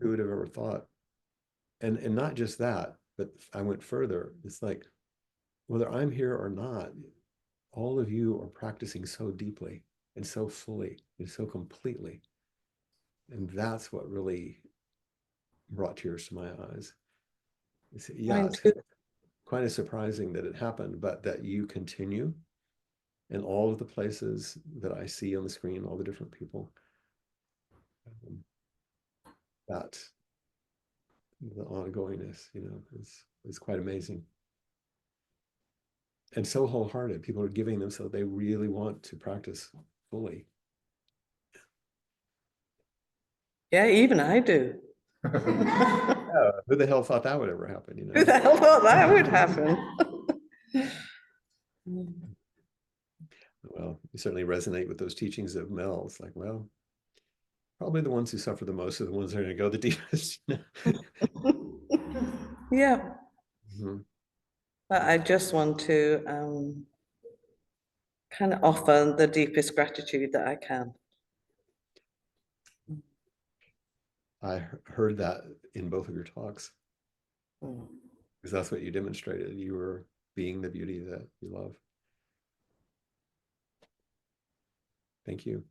would have ever thought? And not just that, but I went further. It's like, whether I'm here or not, all of you are practicing so deeply and so fully and so completely. And that's what really brought tears to my eyes. It's quite surprising that it happened, but that you continue in all of the places that I see on the screen, all the different people. That the ongoingness, is quite amazing. And so wholehearted. People are giving themselves, they really want to practice fully. Yeah, even I do. Who the hell thought that would ever happen? Who the hell thought that would happen? Well, you certainly resonate with those teachings of Mel. It's like, well, probably the ones who suffer the most are the ones that are going to go the deepest. Yeah. Mm-hmm. But I just want to kind of offer the deepest gratitude that I can. I heard that in both of your talks, because that's what you demonstrated. You were being the beauty that you love. Thank you.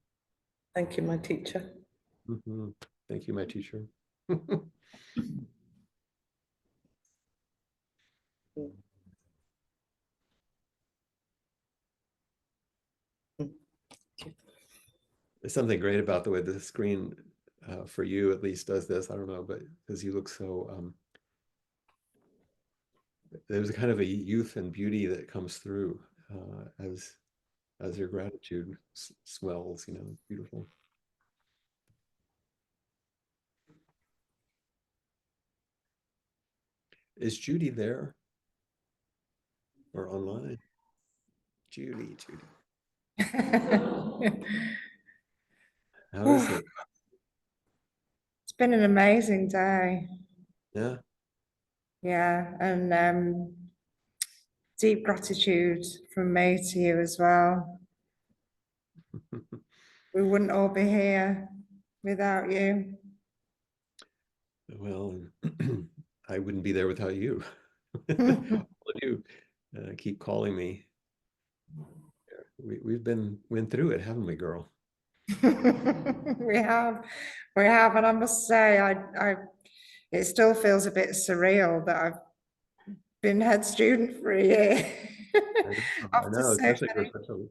Thank you, my teacher. Mm-hmm. Thank you, my teacher. There's something great about the way the screen, for you at least, does this. I don't know, but because you look so, there's a kind of a youth and beauty that comes through as your gratitude swells. It's beautiful. Is Judy there or online? Judy. How is it? It's been an amazing day. Yeah. Yeah, and deep gratitude from me to you as well. We wouldn't all be here without you. Well, I wouldn't be there without you. All of you keep calling me. We've went through it, haven't we, girl? we have, and I must say, it still feels a bit surreal that I've been head student for a year. I know, especially for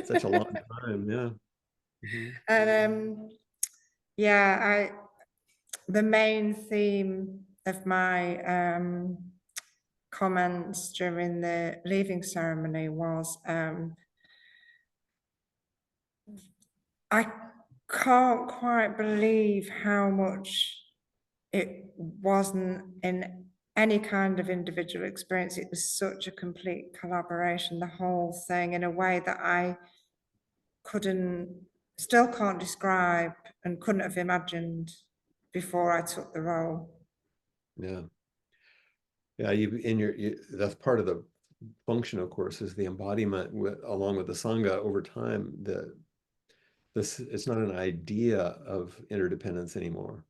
such a long time. Yeah. Mhm. And yeah, the main theme of my comments during the leaving ceremony was I can't quite believe how much it wasn't in any kind of individual experience. It was such a complete collaboration, the whole thing, in a way that I still can't describe and couldn't have imagined before I took the role. Yeah. Yeah, that's part of the function, of course, is the embodiment along with the Sangha over time. It's not an idea of interdependence anymore.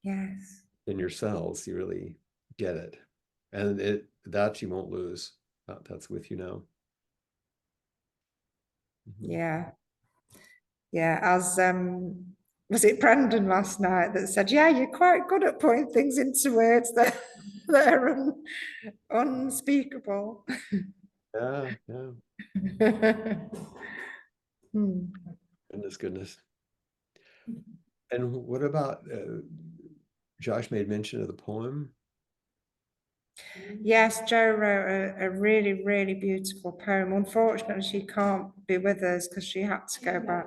Yes. In your cells, you really get it. And that you won't lose. That's with you now. Mm-hmm. Yeah. Yeah, as was it Brendan last night that said, yeah, you're quite good at putting things into words that are unspeakable. Yeah. Goodness. And what about Josh made mention of the poem? Yes, Jo wrote a really, really beautiful poem. Unfortunately, she can't be with us because she had to go back.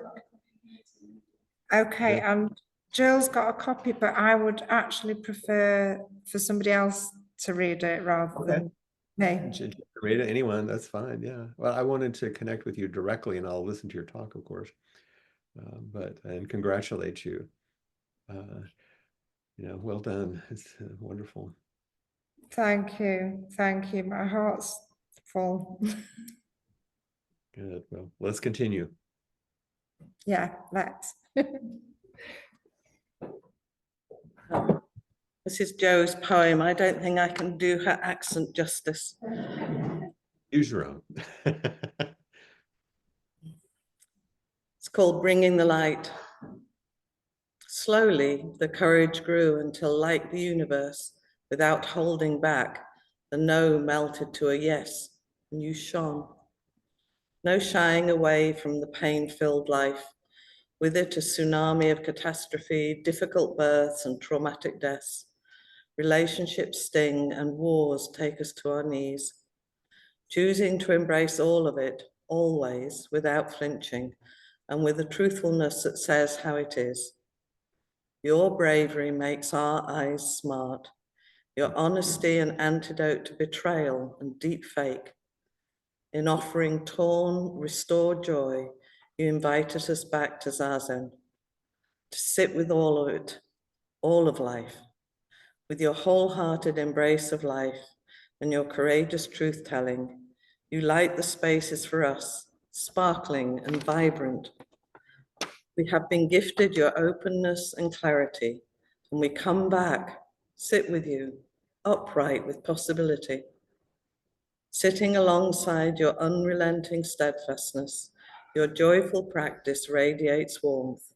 Okay, and Jill's got a copy, but I would actually prefer for somebody else to read it rather than me. Read it, anyone, that's fine. Yeah. Well, I wanted to connect with you directly, and I'll listen to your talk, of course. And congratulate you. Well done. It's wonderful. Thank you. My heart's full. Good. Well, let's continue. Yeah, let's. This is Jo's poem. I don't think I can do her accent justice. Use your own. It's called Bringing the Light. Slowly, the courage grew until, like the universe, without holding back, the no melted to a yes, and you shone. No shying away from the pain-filled life, with it a tsunami of catastrophe, difficult births and traumatic deaths. Relationships sting and wars take us to our knees. Choosing to embrace all of it, always, without flinching, and with a truthfulness that says how it is. Your bravery makes our eyes smart. Your honesty an antidote to betrayal and deep fake. In offering torn, restored joy, you invited us back to Zazen, to sit with all of it, all of life, with your wholehearted embrace of life and your courageous truth-telling. You light the spaces for us, sparkling and vibrant. We have been gifted your openness and clarity, and we come back, sit with you, upright with possibility. Sitting alongside your unrelenting steadfastness, your joyful practice radiates warmth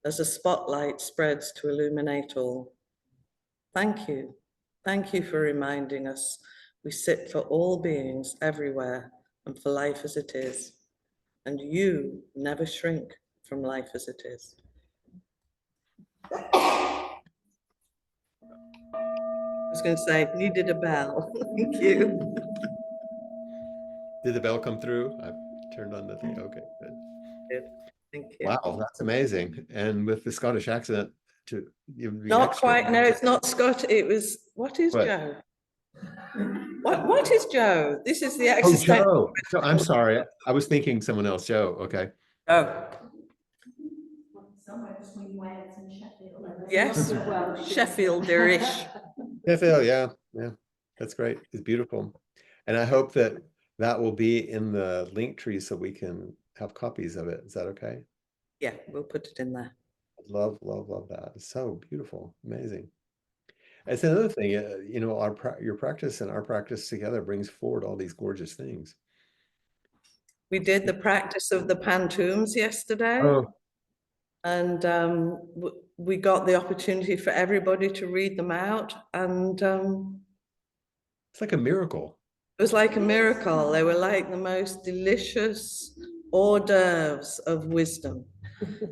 as a spotlight spreads to illuminate all. Thank you. Thank you for reminding us we sit for all beings everywhere and for life as it is. And you never shrink from life as it is. I was going to say, needed a bell. Thank you. Did the bell come through? I've turned on the thing. Okay, good. Good. Thank you. Wow, that's amazing. And with the Scottish accent, Not quite. No, it's not Scott. It was. What is Jo? What is Jo? This is the existential. Oh, Jo. I'm sorry. I was thinking someone else. Jo. Okay. Oh. Yes, Sheffield-ish. Phil, yeah, that's great. It's beautiful. And I hope that that will be in the link tree so we can have copies of it. Is that okay? Yeah, we'll put it in there. Love, love, love that. It's so beautiful, amazing. It's another thing, you know, your practice and our practice together brings forward all these gorgeous things. We did the practice of the pantoums yesterday. Oh, And we got the opportunity for everybody to read them out. And it's like a miracle. it was like a miracle. They were like the most delicious hors d'oeuvres of wisdom.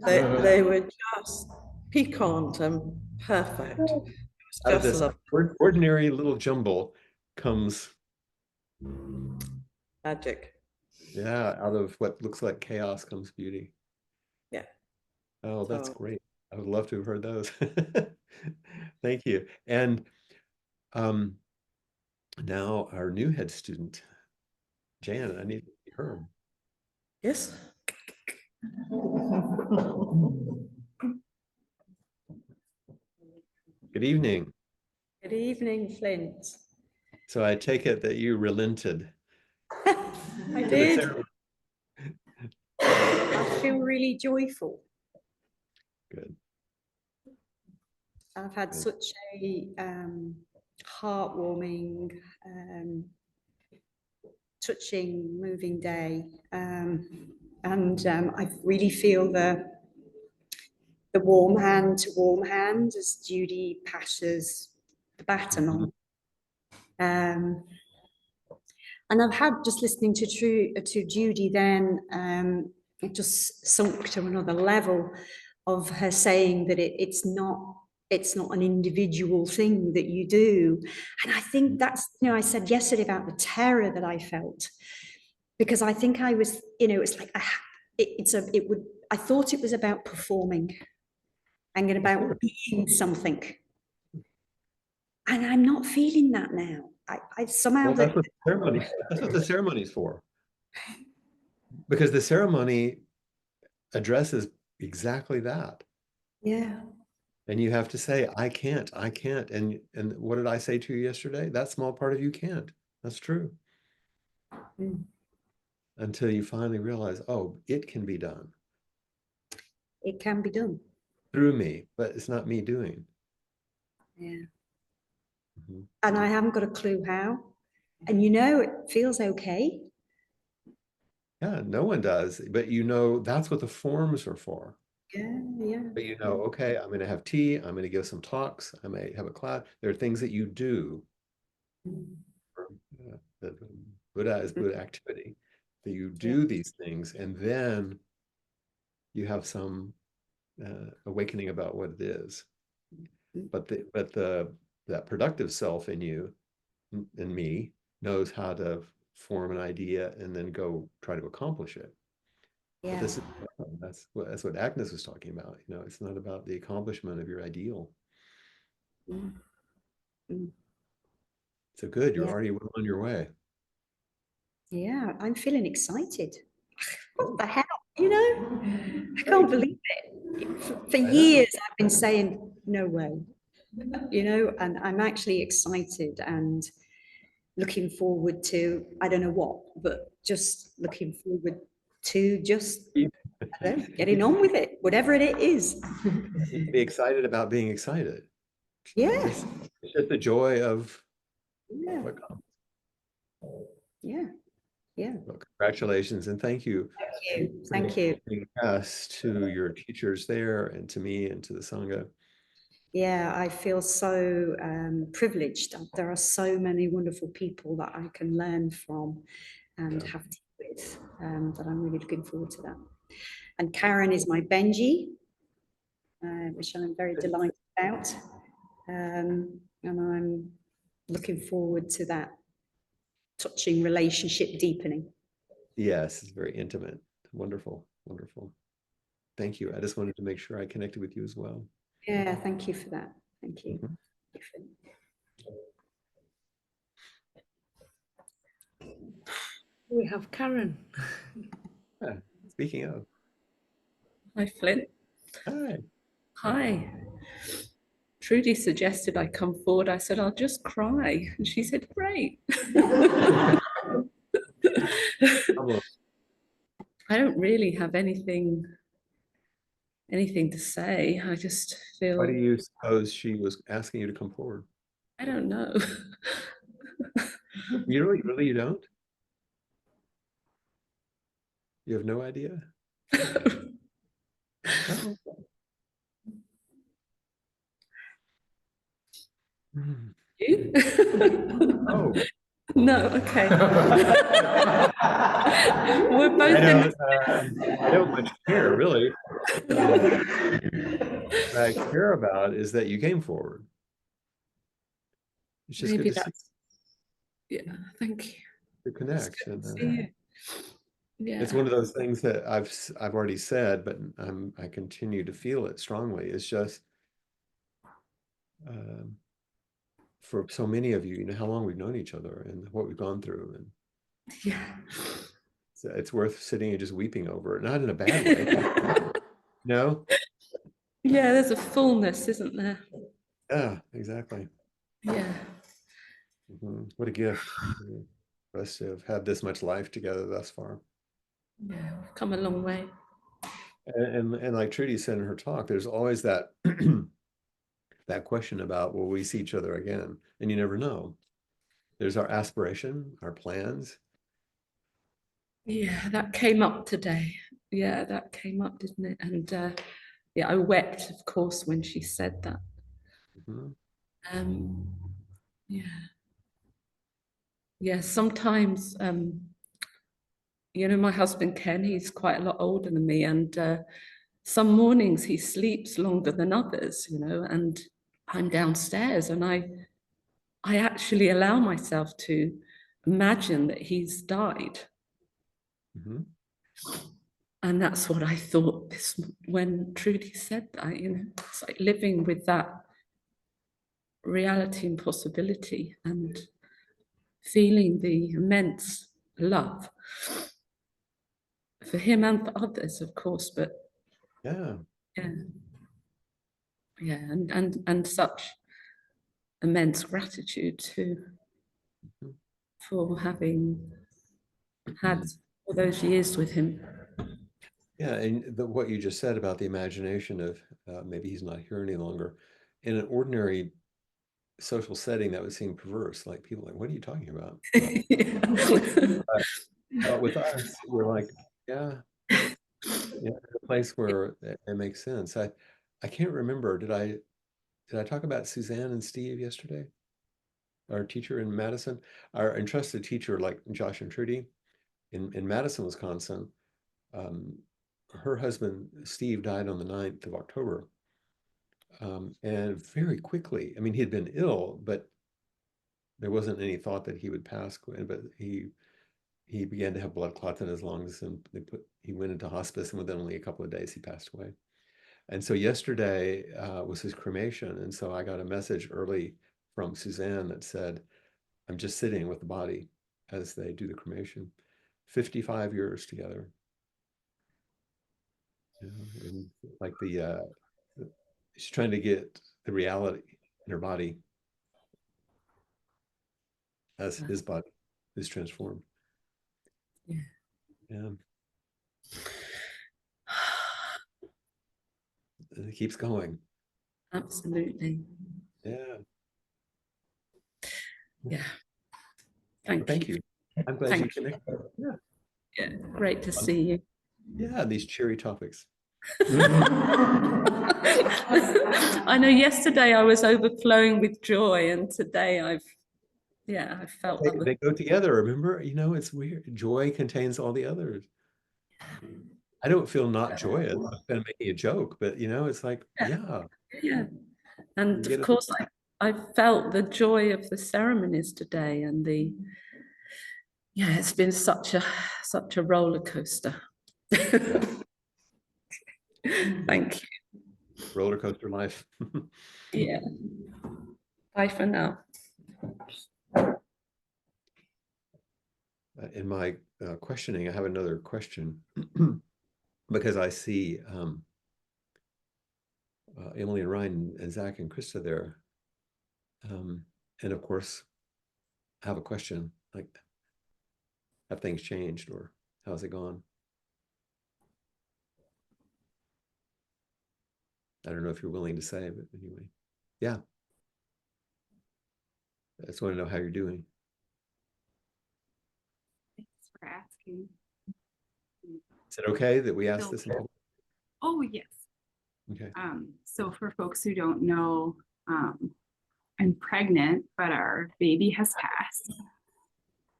They were just piquant and perfect. It was Out of just this lovely. ordinary little jumble comes Magic. Yeah, out of what looks like chaos comes beauty. Yeah. Oh, that's So great. I would love to have heard those. Thank you. And now our new head student, Jan, I need to see her. yes. Good evening. Good evening, Flint. So I take it that you relented. I did. I feel really joyful. Good. I've had such a heartwarming, touching, moving day, and I really feel the warm hand to warm hand as Judy passes the baton on. And I've had, just listening to Judy then, it just sunk to another level of her saying that it's not an individual thing that you do. And I think that's, you know, I said yesterday about the terror that I felt, because I think I was, you know, it's like, I thought it was about performing and about being something. And I'm not feeling that now. I somehow... Well, that's what the ceremony is for. Because the ceremony addresses exactly that. Yeah. And you have to say, I can't. And what did I say to you yesterday? That small part of you can't. That's true. Mm. Until you finally realize, oh, it can be done. It can be done. Through me, but it's not me doing. Yeah. Mm-hmm. And I haven't got a clue how. And you know, it feels okay. Yeah, no one does. But you know, that's what the forms are for. Yeah, yeah. But you know, okay, I'm going to have tea. I'm going to give some talks. I may have a class. There are things that you do. The Buddha is Buddha activity. That you do these things, and then you have some awakening about what it is. But that productive self in you and me knows how to form an idea and then go try to accomplish it. Yeah. But this is that's what Agnes was talking about. You know, it's not about the accomplishment of your ideal. Mm. Mm. So good, you're already well on your way. Yeah, I'm feeling excited. What the hell? You know, I can't believe it. For years, I've been saying, no way, you know, and I'm actually excited and looking forward to, I don't know what, but just looking forward to just getting on with it, whatever it is. You can be excited about being excited. Yeah. It's just the joy of what comes. Yeah. Yeah. Well, congratulations and thank you. Thank you. Yes, to your teachers there and to me and to the Sangha. Yeah, I feel so privileged. There are so many wonderful people that I can learn from and have tea with, that I'm really looking forward to that. And Karen is my Benji, which I'm very delighted about. And I'm looking forward to that touching relationship deepening. Yes, it's very intimate. Wonderful, wonderful. Thank you. I just wanted to make sure I connected with you as well. Yeah, thank you for that. Thank you. We have Karen. Yeah, speaking of. Hi, Flint. Hi. Hi. Trudy suggested I come forward. I said, I'll just cry. And she said, great. I don't really have anything to say. I just feel. Why do you suppose she was asking you to come forward? I don't know. You really, you don't? You have no idea? Oh. You? Oh. No, okay. We're both I don't much care, really. What I care about is that you came forward. It's just Maybe good to see. Yeah, thank you. To connect. And, See you. Yeah. it's one of those things that I've already said, but I continue to feel it strongly. It's just for so many of you, you know how long we've known each other and what we've gone through, and yeah, it's worth sitting and just weeping over it, not in a bad way. No. Yeah, there's a fullness, isn't there? Yeah, exactly. Yeah. What a gift for us to have had this much life together thus far. Yeah, we've come a long way. And like Trudy said in her talk, there's always that that question about, will we see each other again? And you never know. There's our aspiration, our plans. Yeah, that came up today. Yeah, that came up, didn't it? And yeah, I wept, of course, when she said that. Yeah. Yeah, sometimes, you know, my husband Ken, he's quite a lot older than me, and some mornings he sleeps longer than others, you know, and I'm downstairs and I actually allow myself to imagine that he's died. And that's what I thought when Trudy said that, you know, it's like living with that reality and possibility and feeling the immense love for him and for others, of course, but yeah, and such immense gratitude too for having had all those years with him. Yeah, and what you just said about the imagination of maybe he's not here any longer. In an ordinary social setting, that would seem perverse. Like people are like, what are you talking about? But with us, we're like, yeah, a place where it makes sense. I can't remember. Did I talk about Suzanne and Steve yesterday? Our teacher in Madison, our entrusted teacher, like Josh and Trudy, in Madison, Wisconsin. Her husband, Steve, died on the 9th of October. And very quickly, I mean, he had been ill, but there wasn't any thought that he would pass. But he began to have blood clots in his lungs, and he went into hospice, and within only a couple of days, he passed away. And so yesterday was his cremation. And so I got a message early from Suzanne that said, I'm just sitting with the body as they do the cremation. 55 years together. You know, and like she's trying to get the reality in her body as his body is transformed. Yeah. And it keeps going. Absolutely. Yeah. Yeah. Thank you. I'm glad you connected. Yeah. Yeah. Great to see you. Yeah, these cheery topics. I know yesterday I was overflowing with joy, and today I felt they go together. Remember, you know, it's weird. Joy contains all the others. I don't feel not joyous. I'm kind of making a joke, but you know, it's like, yeah. And of course, I felt the joy of the ceremonies today, and it's been such a roller coaster. Thank you. Roller coaster life. Yeah. Bye for now. In my questioning, I have another question because I see Emily and Ryan and Zach and Krista there. And of course, have a question like, have things changed or how's it gone? I don't know if you're willing to say, but anyway, yeah. I just want to know how you're doing. Thanks for asking. Is it okay that we ask So- this? In public? Oh, yes. Okay. So for folks who don't know, I'm pregnant, but our baby has passed.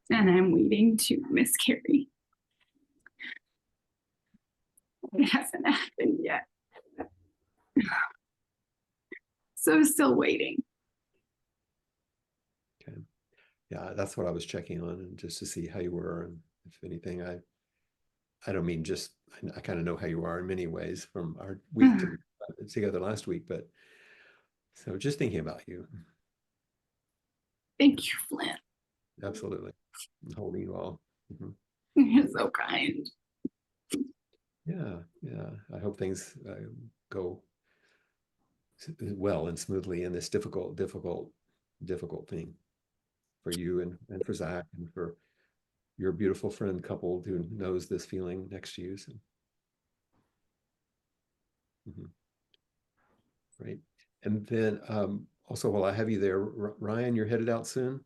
And I'm waiting to miscarry. It hasn't happened yet. So still waiting. Okay. Yeah, that's what I was checking on, and just to see how you were, and if anything, I don't mean just, I kind of know how you are in many ways from our week together last week, but so just thinking about you. Thank you, Flint. Absolutely. I'm holding you all. Mhm. You're so kind. Yeah, yeah. I hope things go well and smoothly in this difficult thing for you and for Zach and for your beautiful friend couple who knows this feeling next to you. So. Right. And then also, while I have you there, Ryan, you're headed out soon?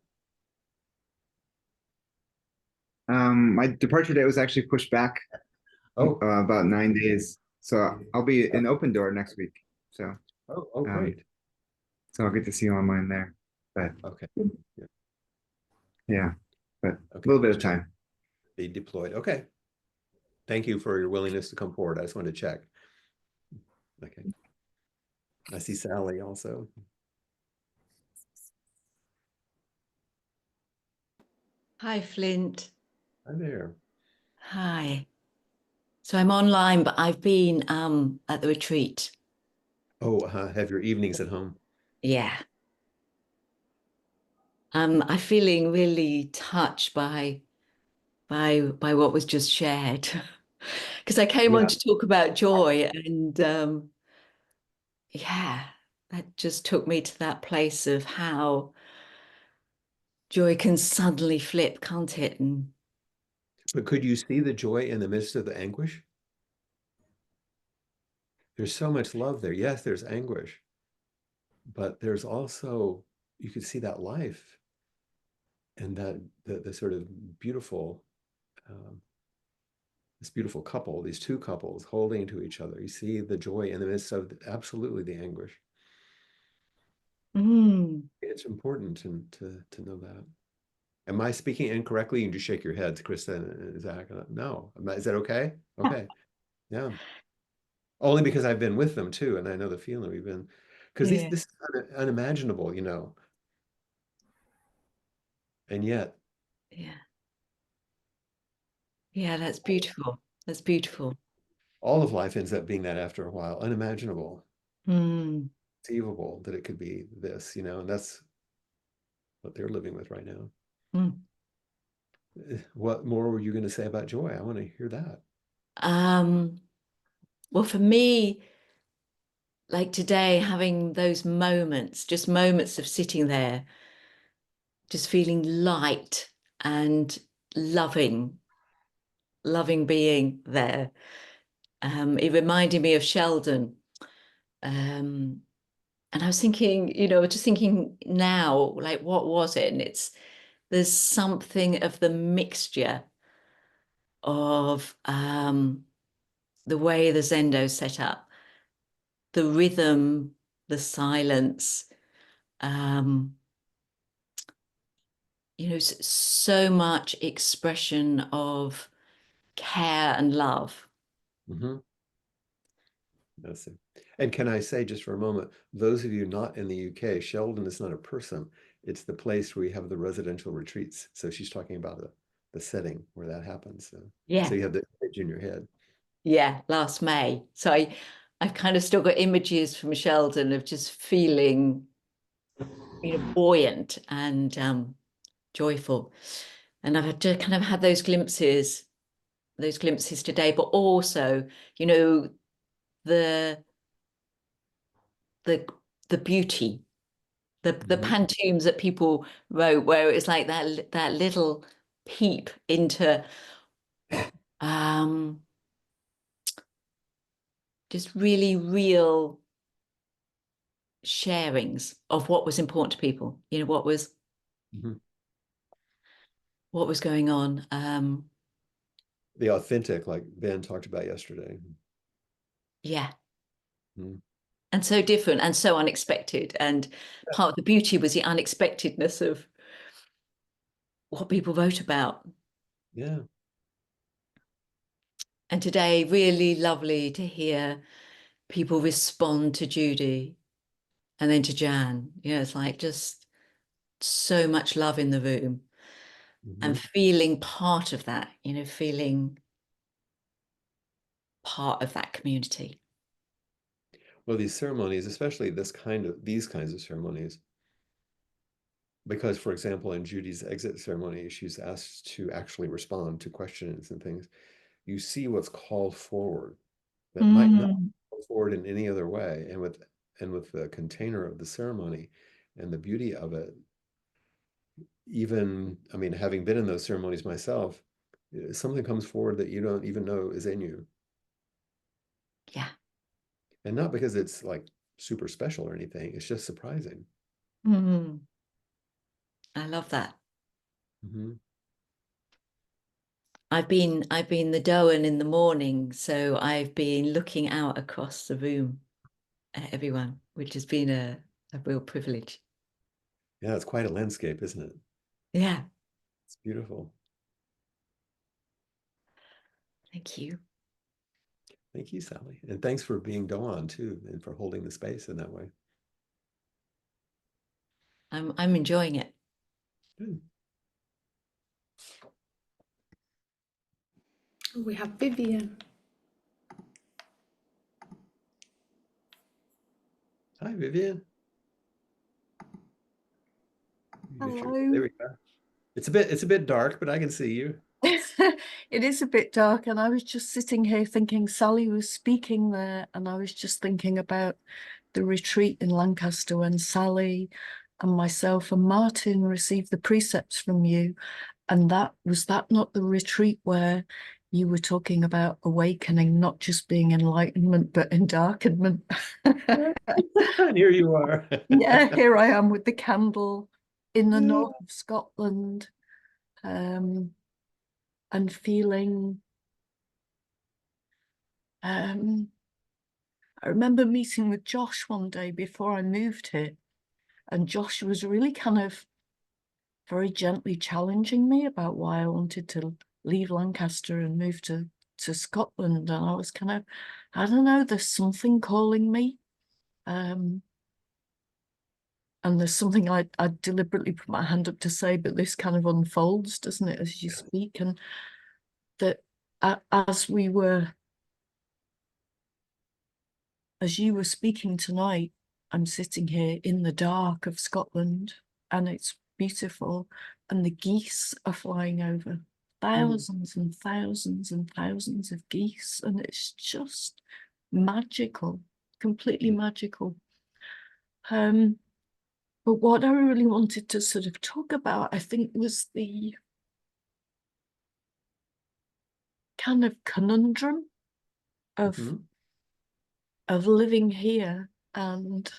My departure date was actually pushed back about 9 days. So I'll be in Open Door next week. So great. So I'll get to see you online there. But okay. Yeah, but a little bit of time. Be deployed. Okay. Thank you for your willingness to come forward. I just wanted to check. Okay. I see Sally also. Hi, Flint. Hi there. Hi. So I'm online, but I've been at the retreat. Oh, have your evenings at home? Yeah. I'm feeling really touched by what was just shared, because I came on to talk about joy, and yeah, that just took me to that place of how joy can suddenly flip, can't it? But could you see the joy in the midst of the anguish? There's so much love there. Yes, there's anguish, but there's also, you could see that life and that the sort of beautiful, this beautiful couple, these two couples holding to each other. You see the joy in the midst of absolutely the anguish. It's important to know that. Am I speaking incorrectly? You can just shake your heads, Krista and Zach. No, is that okay? Okay, yeah. Only because I've been with them too, and I know the feeling we've been. Because this is unimaginable, you know. And yet. Yeah, that's beautiful. That's beautiful. All of life ends up being that after a while, unimaginable. Conceivable that it could be this, you know, and that's what they're living with right now. What more were you going to say about joy? I want to hear that. Well, for me, like today, having those moments, just moments of sitting there, just feeling light and loving being there. It reminded me of Sheldon. And I was thinking, you know, just thinking now, like, what was it? And there's something of the mixture of the way the Zendo's set up, the rhythm, the silence, you know, so much expression of care and love. That's it. And can I say just for a moment, those of you not in the UK, Sheldon is not a person. It's the place where you have the residential retreats. So she's talking about the setting where that happens. So, yeah. So you have the image in your head. Yeah, last May. So I've kind of still got images from Sheldon of just feeling, you know, buoyant and joyful. And I've just kind of had those glimpses today, but also, you know, the the beauty, the pantoums that people wrote, where it was like that little peep into just really real sharings of what was important to people, you know, what was going on. The authentic, like Ben talked about yesterday. Yeah. And so different and so unexpected. And part of the beauty was the unexpectedness of what people wrote about. Yeah. And today, really lovely to hear people respond to Judy and then to Jan. You know, it's like just so much love in the room and feeling part of that, you know, feeling part of that community. Well, these ceremonies, especially these kinds of ceremonies, because, for example, in Judy's exit ceremony, she's asked to actually respond to questions and things. You see what's called forward that might not go forward in any other way. And with the container of the ceremony and the beauty of it, even, I mean, having been in those ceremonies myself, something comes forward that you don't even know is in you. Yeah. And not because it's like super special or anything, it's just surprising. I love that. I've been the Doan in the morning, so I've been looking out across the room at everyone, which has been a real privilege. Yeah, it's quite a landscape, isn't it? Yeah. It's beautiful. Thank you. Thank you, Sally. And thanks for being Doan too, and for holding the space in that way. I'm enjoying it. Good. We have Vivian. Hi, Vivian. Hello. There we go. It's a bit dark, but I can see you. It is a bit dark, and I was just sitting here thinking Sally was speaking there, and I was just thinking about the retreat in Lancaster when Sally and myself and Martin received the precepts from you. And that not the retreat where you were talking about awakening, not just being enlightenment, but endarkenment? And here you are. Yeah, here I am with the candle in the north of Scotland, and feeling. I remember meeting with Josh one day before I moved here, and Josh was really kind of very gently challenging me about why I wanted to leave Lancaster and move to Scotland. And I was kind of, I don't know, there's something calling me. And there's something I deliberately put my hand up to say, but this kind of unfolds, doesn't it, as you speak? And that as you were speaking tonight, I'm sitting here in the dark of Scotland, and it's beautiful, and the geese are flying over, thousands and thousands and thousands of geese, and it's just magical, completely magical. But what I really wanted to sort of talk about, I think, was the kind of conundrum of living here and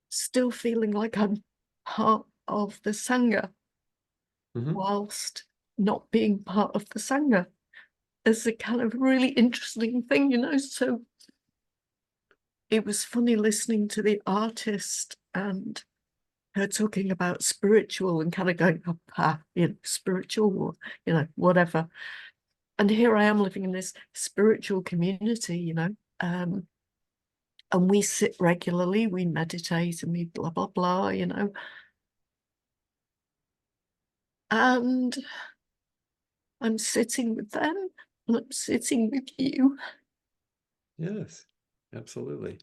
still feeling like I'm part of the Sangha, whilst not being part of the Sangha. It's a kind of really interesting thing, you know. So it was funny listening to the artist and her talking about spiritual and kind of going, you know, spiritual, you know, whatever. And here I am living in this spiritual community, you know, and we sit regularly, we meditate, and we blah, blah, blah, you know. And I'm sitting with them, and I'm sitting with you. Yes, absolutely.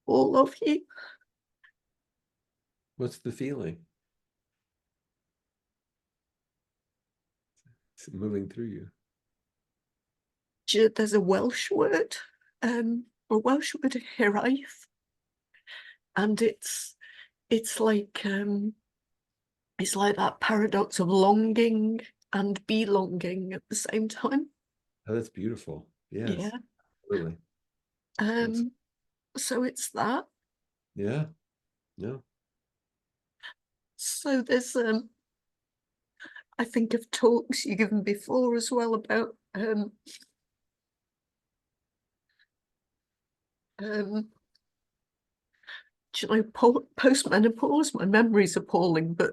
All of you. What's the feeling? moving through you? There's a Welsh word, hiraeth, and it's like that paradox of longing and belonging at the same time. Oh, that's beautiful. Yes, Yeah. absolutely. So it's that. Yeah. No. So there's I think of talks you've given before as well about do you know, post-menopause. My memory's appalling, but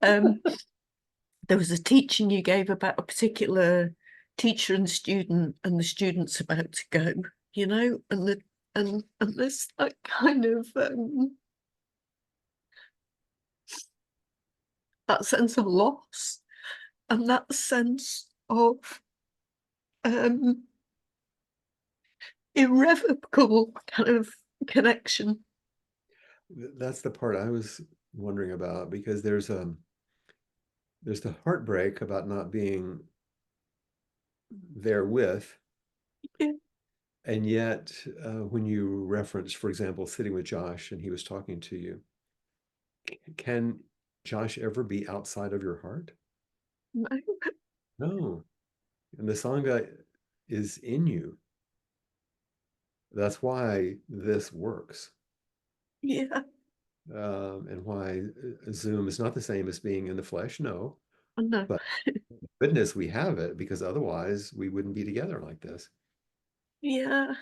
there was a teaching you gave about a particular teacher and student, and the student's about to go, you know, and there's that kind of that sense of loss and that sense of irrevocable kind of connection. That's the part I was wondering about, because there's the heartbreak about not being there with. Yeah. And yet, when you reference, for example, sitting with Josh and he was talking to you, can Josh ever be outside of your heart? No. No. And the Sangha is in you. That's why this works. Yeah. And why Zoom is not the same as being in the flesh. No. No. But goodness, we have it, because otherwise we wouldn't be together like this. Yeah.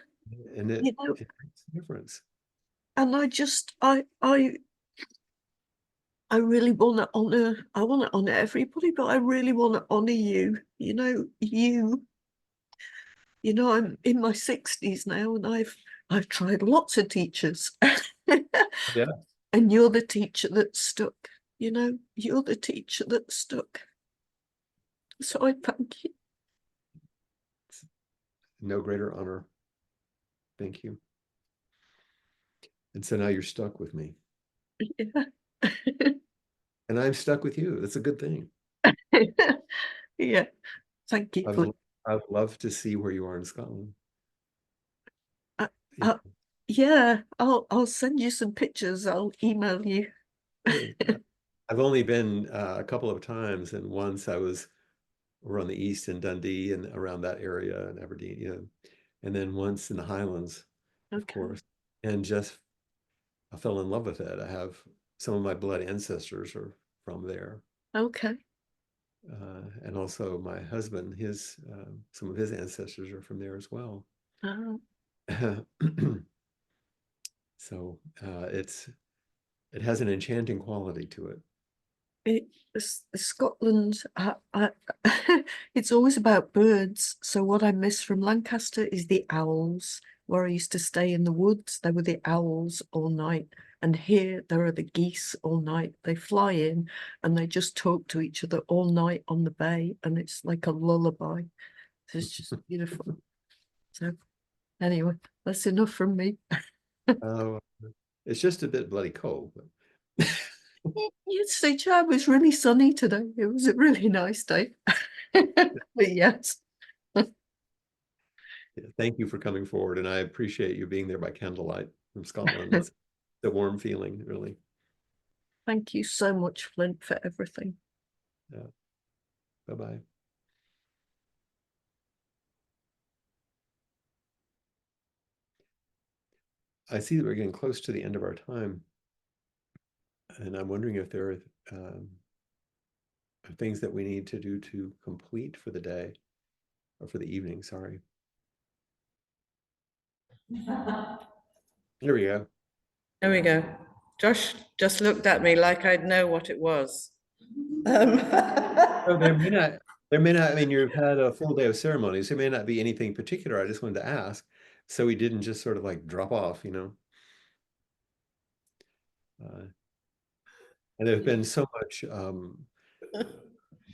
And it, you know, it makes a difference. And I really want to honor everybody, but I really want to honor you. You know, I'm in my 60s now, and I've tried lots of teachers. Yeah. And you're the teacher that stuck. You know, you're the teacher that stuck. So I thank you. No greater honor. Thank you. And so now you're stuck with me. Yeah. And I'm stuck with you. That's a good thing. Yeah. Thank you. I'd love to see where you are in Scotland. Yeah, I'll send you some pictures. I'll email you. I've only been a couple of times, and once we're on the east in Dundee and around that area in Aberdeen, you know, and then once in the Highlands, of course, and just I fell in love with it. I have some of my blood ancestors are from there. Okay. And also my husband, some of his ancestors are from there as well. So it has an enchanting quality to it. Scotland, it's always about birds. So what I miss from Lancaster is the owls. Where I used to stay in the woods, there were the owls all night. And here there are the geese all night. They fly in and they just talk to each other all night on the bay. And it's like a lullaby. It's just beautiful. So anyway, that's enough from me. It's just a bit bloody cold. Yes, it was really sunny today. It was a really nice day. But yes. Thank you for coming forward, and I appreciate you being there by candlelight from Scotland. It's a warm feeling, really. Thank you so much, Flint, for everything. Yeah. Bye-bye. I see that we're getting close to the end of our time, and I'm wondering if there are things that we need to do to complete for the day, or for the evening, sorry. Here we go. There we go. Josh just looked at me like I'd know what it was. So there may not, I mean, you've had a full day of ceremonies. There may not be anything particular. I just wanted to ask, so we didn't just sort of like drop off, you know. And there's been so much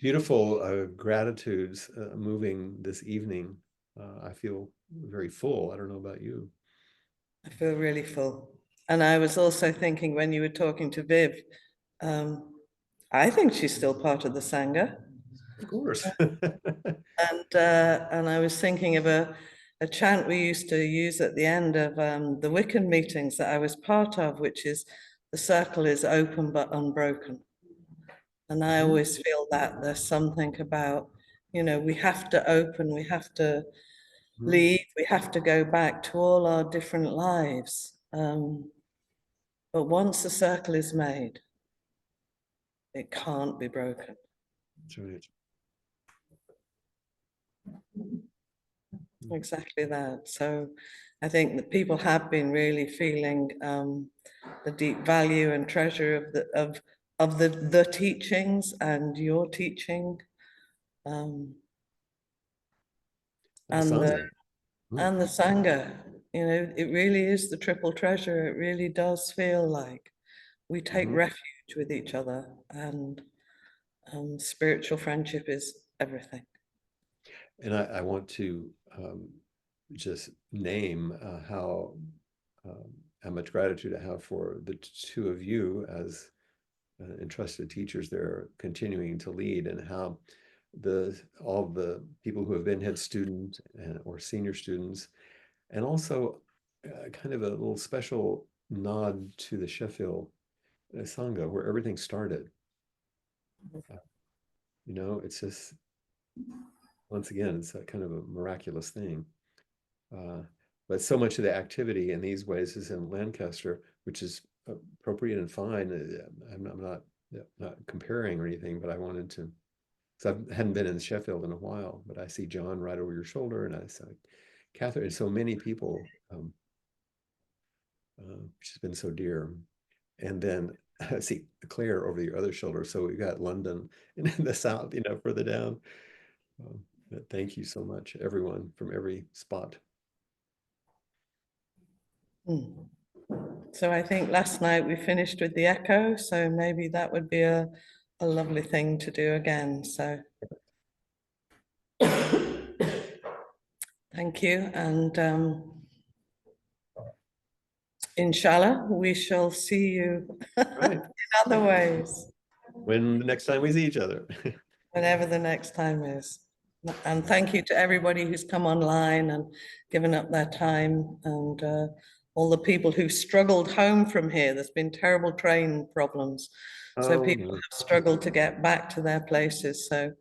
beautiful gratitudes moving this evening. I feel very full. I don't know about you. I feel really full. And I was also thinking when you were talking to Viv, I think she's still part of the Sangha. Of course. And I was thinking of a chant we used to use at the end of the Wiccan meetings that I was part of, which is, the circle is open but unbroken. And I always feel that there's something about, you know, we have to open, we have to leave, we have to go back to all our different lives. But once the circle is made, it can't be broken. That's right. Exactly that. So I think that people have been really feeling the deep value and treasure of the teachings and your teaching, and the Sangha. You know, it really is the triple treasure. It really does feel like we take refuge with each other, and spiritual friendship is everything. And I want to just name how much gratitude I have for the two of you as entrusted teachers there, continuing to lead, and how all the people who have been head students or senior students, and also kind of a little special nod to the Sheffield Sangha, where everything started. You know, it's just, once again, it's a kind of a miraculous thing. But so much of the activity in these ways is in Lancaster, which is appropriate and fine. I'm not comparing or anything, but I wanted to, so I hadn't been in Sheffield in a while, but I see John right over your shoulder, and I saw Catherine, and so many people, which has been so dear. And then I see Claire over your other shoulder. So we've got London and in the south, you know, further down. But thank you so much, everyone from every spot. So I think last night we finished with the echo, so maybe that would be a lovely thing to do again. So thank you, and inshallah, we shall see you in other ways. When the next time we see each other. Whenever the next time is. And thank you to everybody who's come online and given up their time, and all the people who struggled home from here. There's been terrible train problems. So people have struggled to get back to their places. So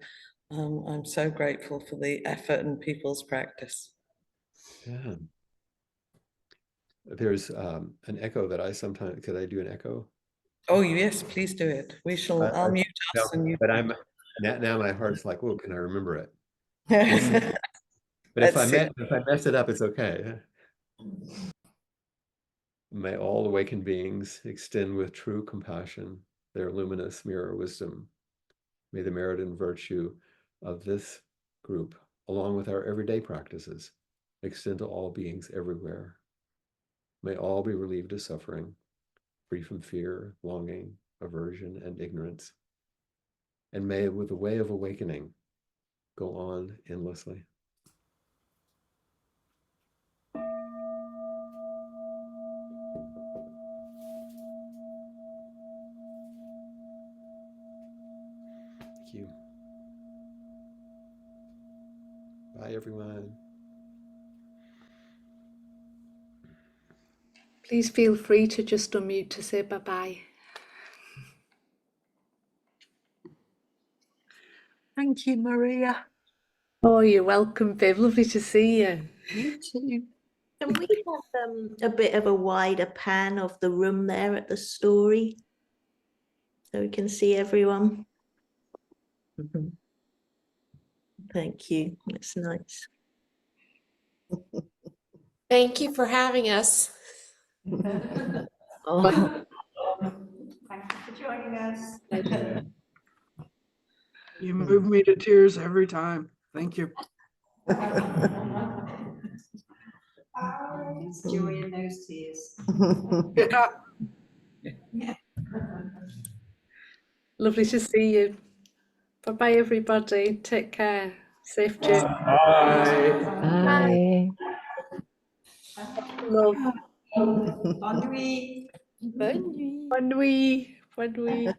I'm so grateful for the effort and people's practice. Yeah. There's an echo that I sometimes, could I do an echo? Oh, yes, please do it. I'll mute us. No, and you. But now my heart's like, oh, can I remember it? But if I mess it up, it's okay. May all awakened beings extend with true compassion their luminous mirror wisdom. May the merit and virtue of this group, along with our everyday practices, extend to all beings everywhere. May all be relieved of suffering, free from fear, longing, aversion, and ignorance. And may, with the way of awakening, go on endlessly. Thank you. Bye, everyone. Please feel free to just unmute to say bye-bye. Thank you, Maria. Oh, you're welcome, Viv. Lovely to see you. You too. Can we have a bit of a wider pan of the room there at the story so we can see everyone? Thank you. That's nice. Thank you for having us. Oh. Thank you for joining us. You move me to tears every time. Thank you. There's joy in those tears. Yeah. Lovely to see you. Bye-bye, everybody. Take care. Safe journey. Bye. Love. Bonne nuit. Bonne nuit. Bonne nuit. Bonne nuit.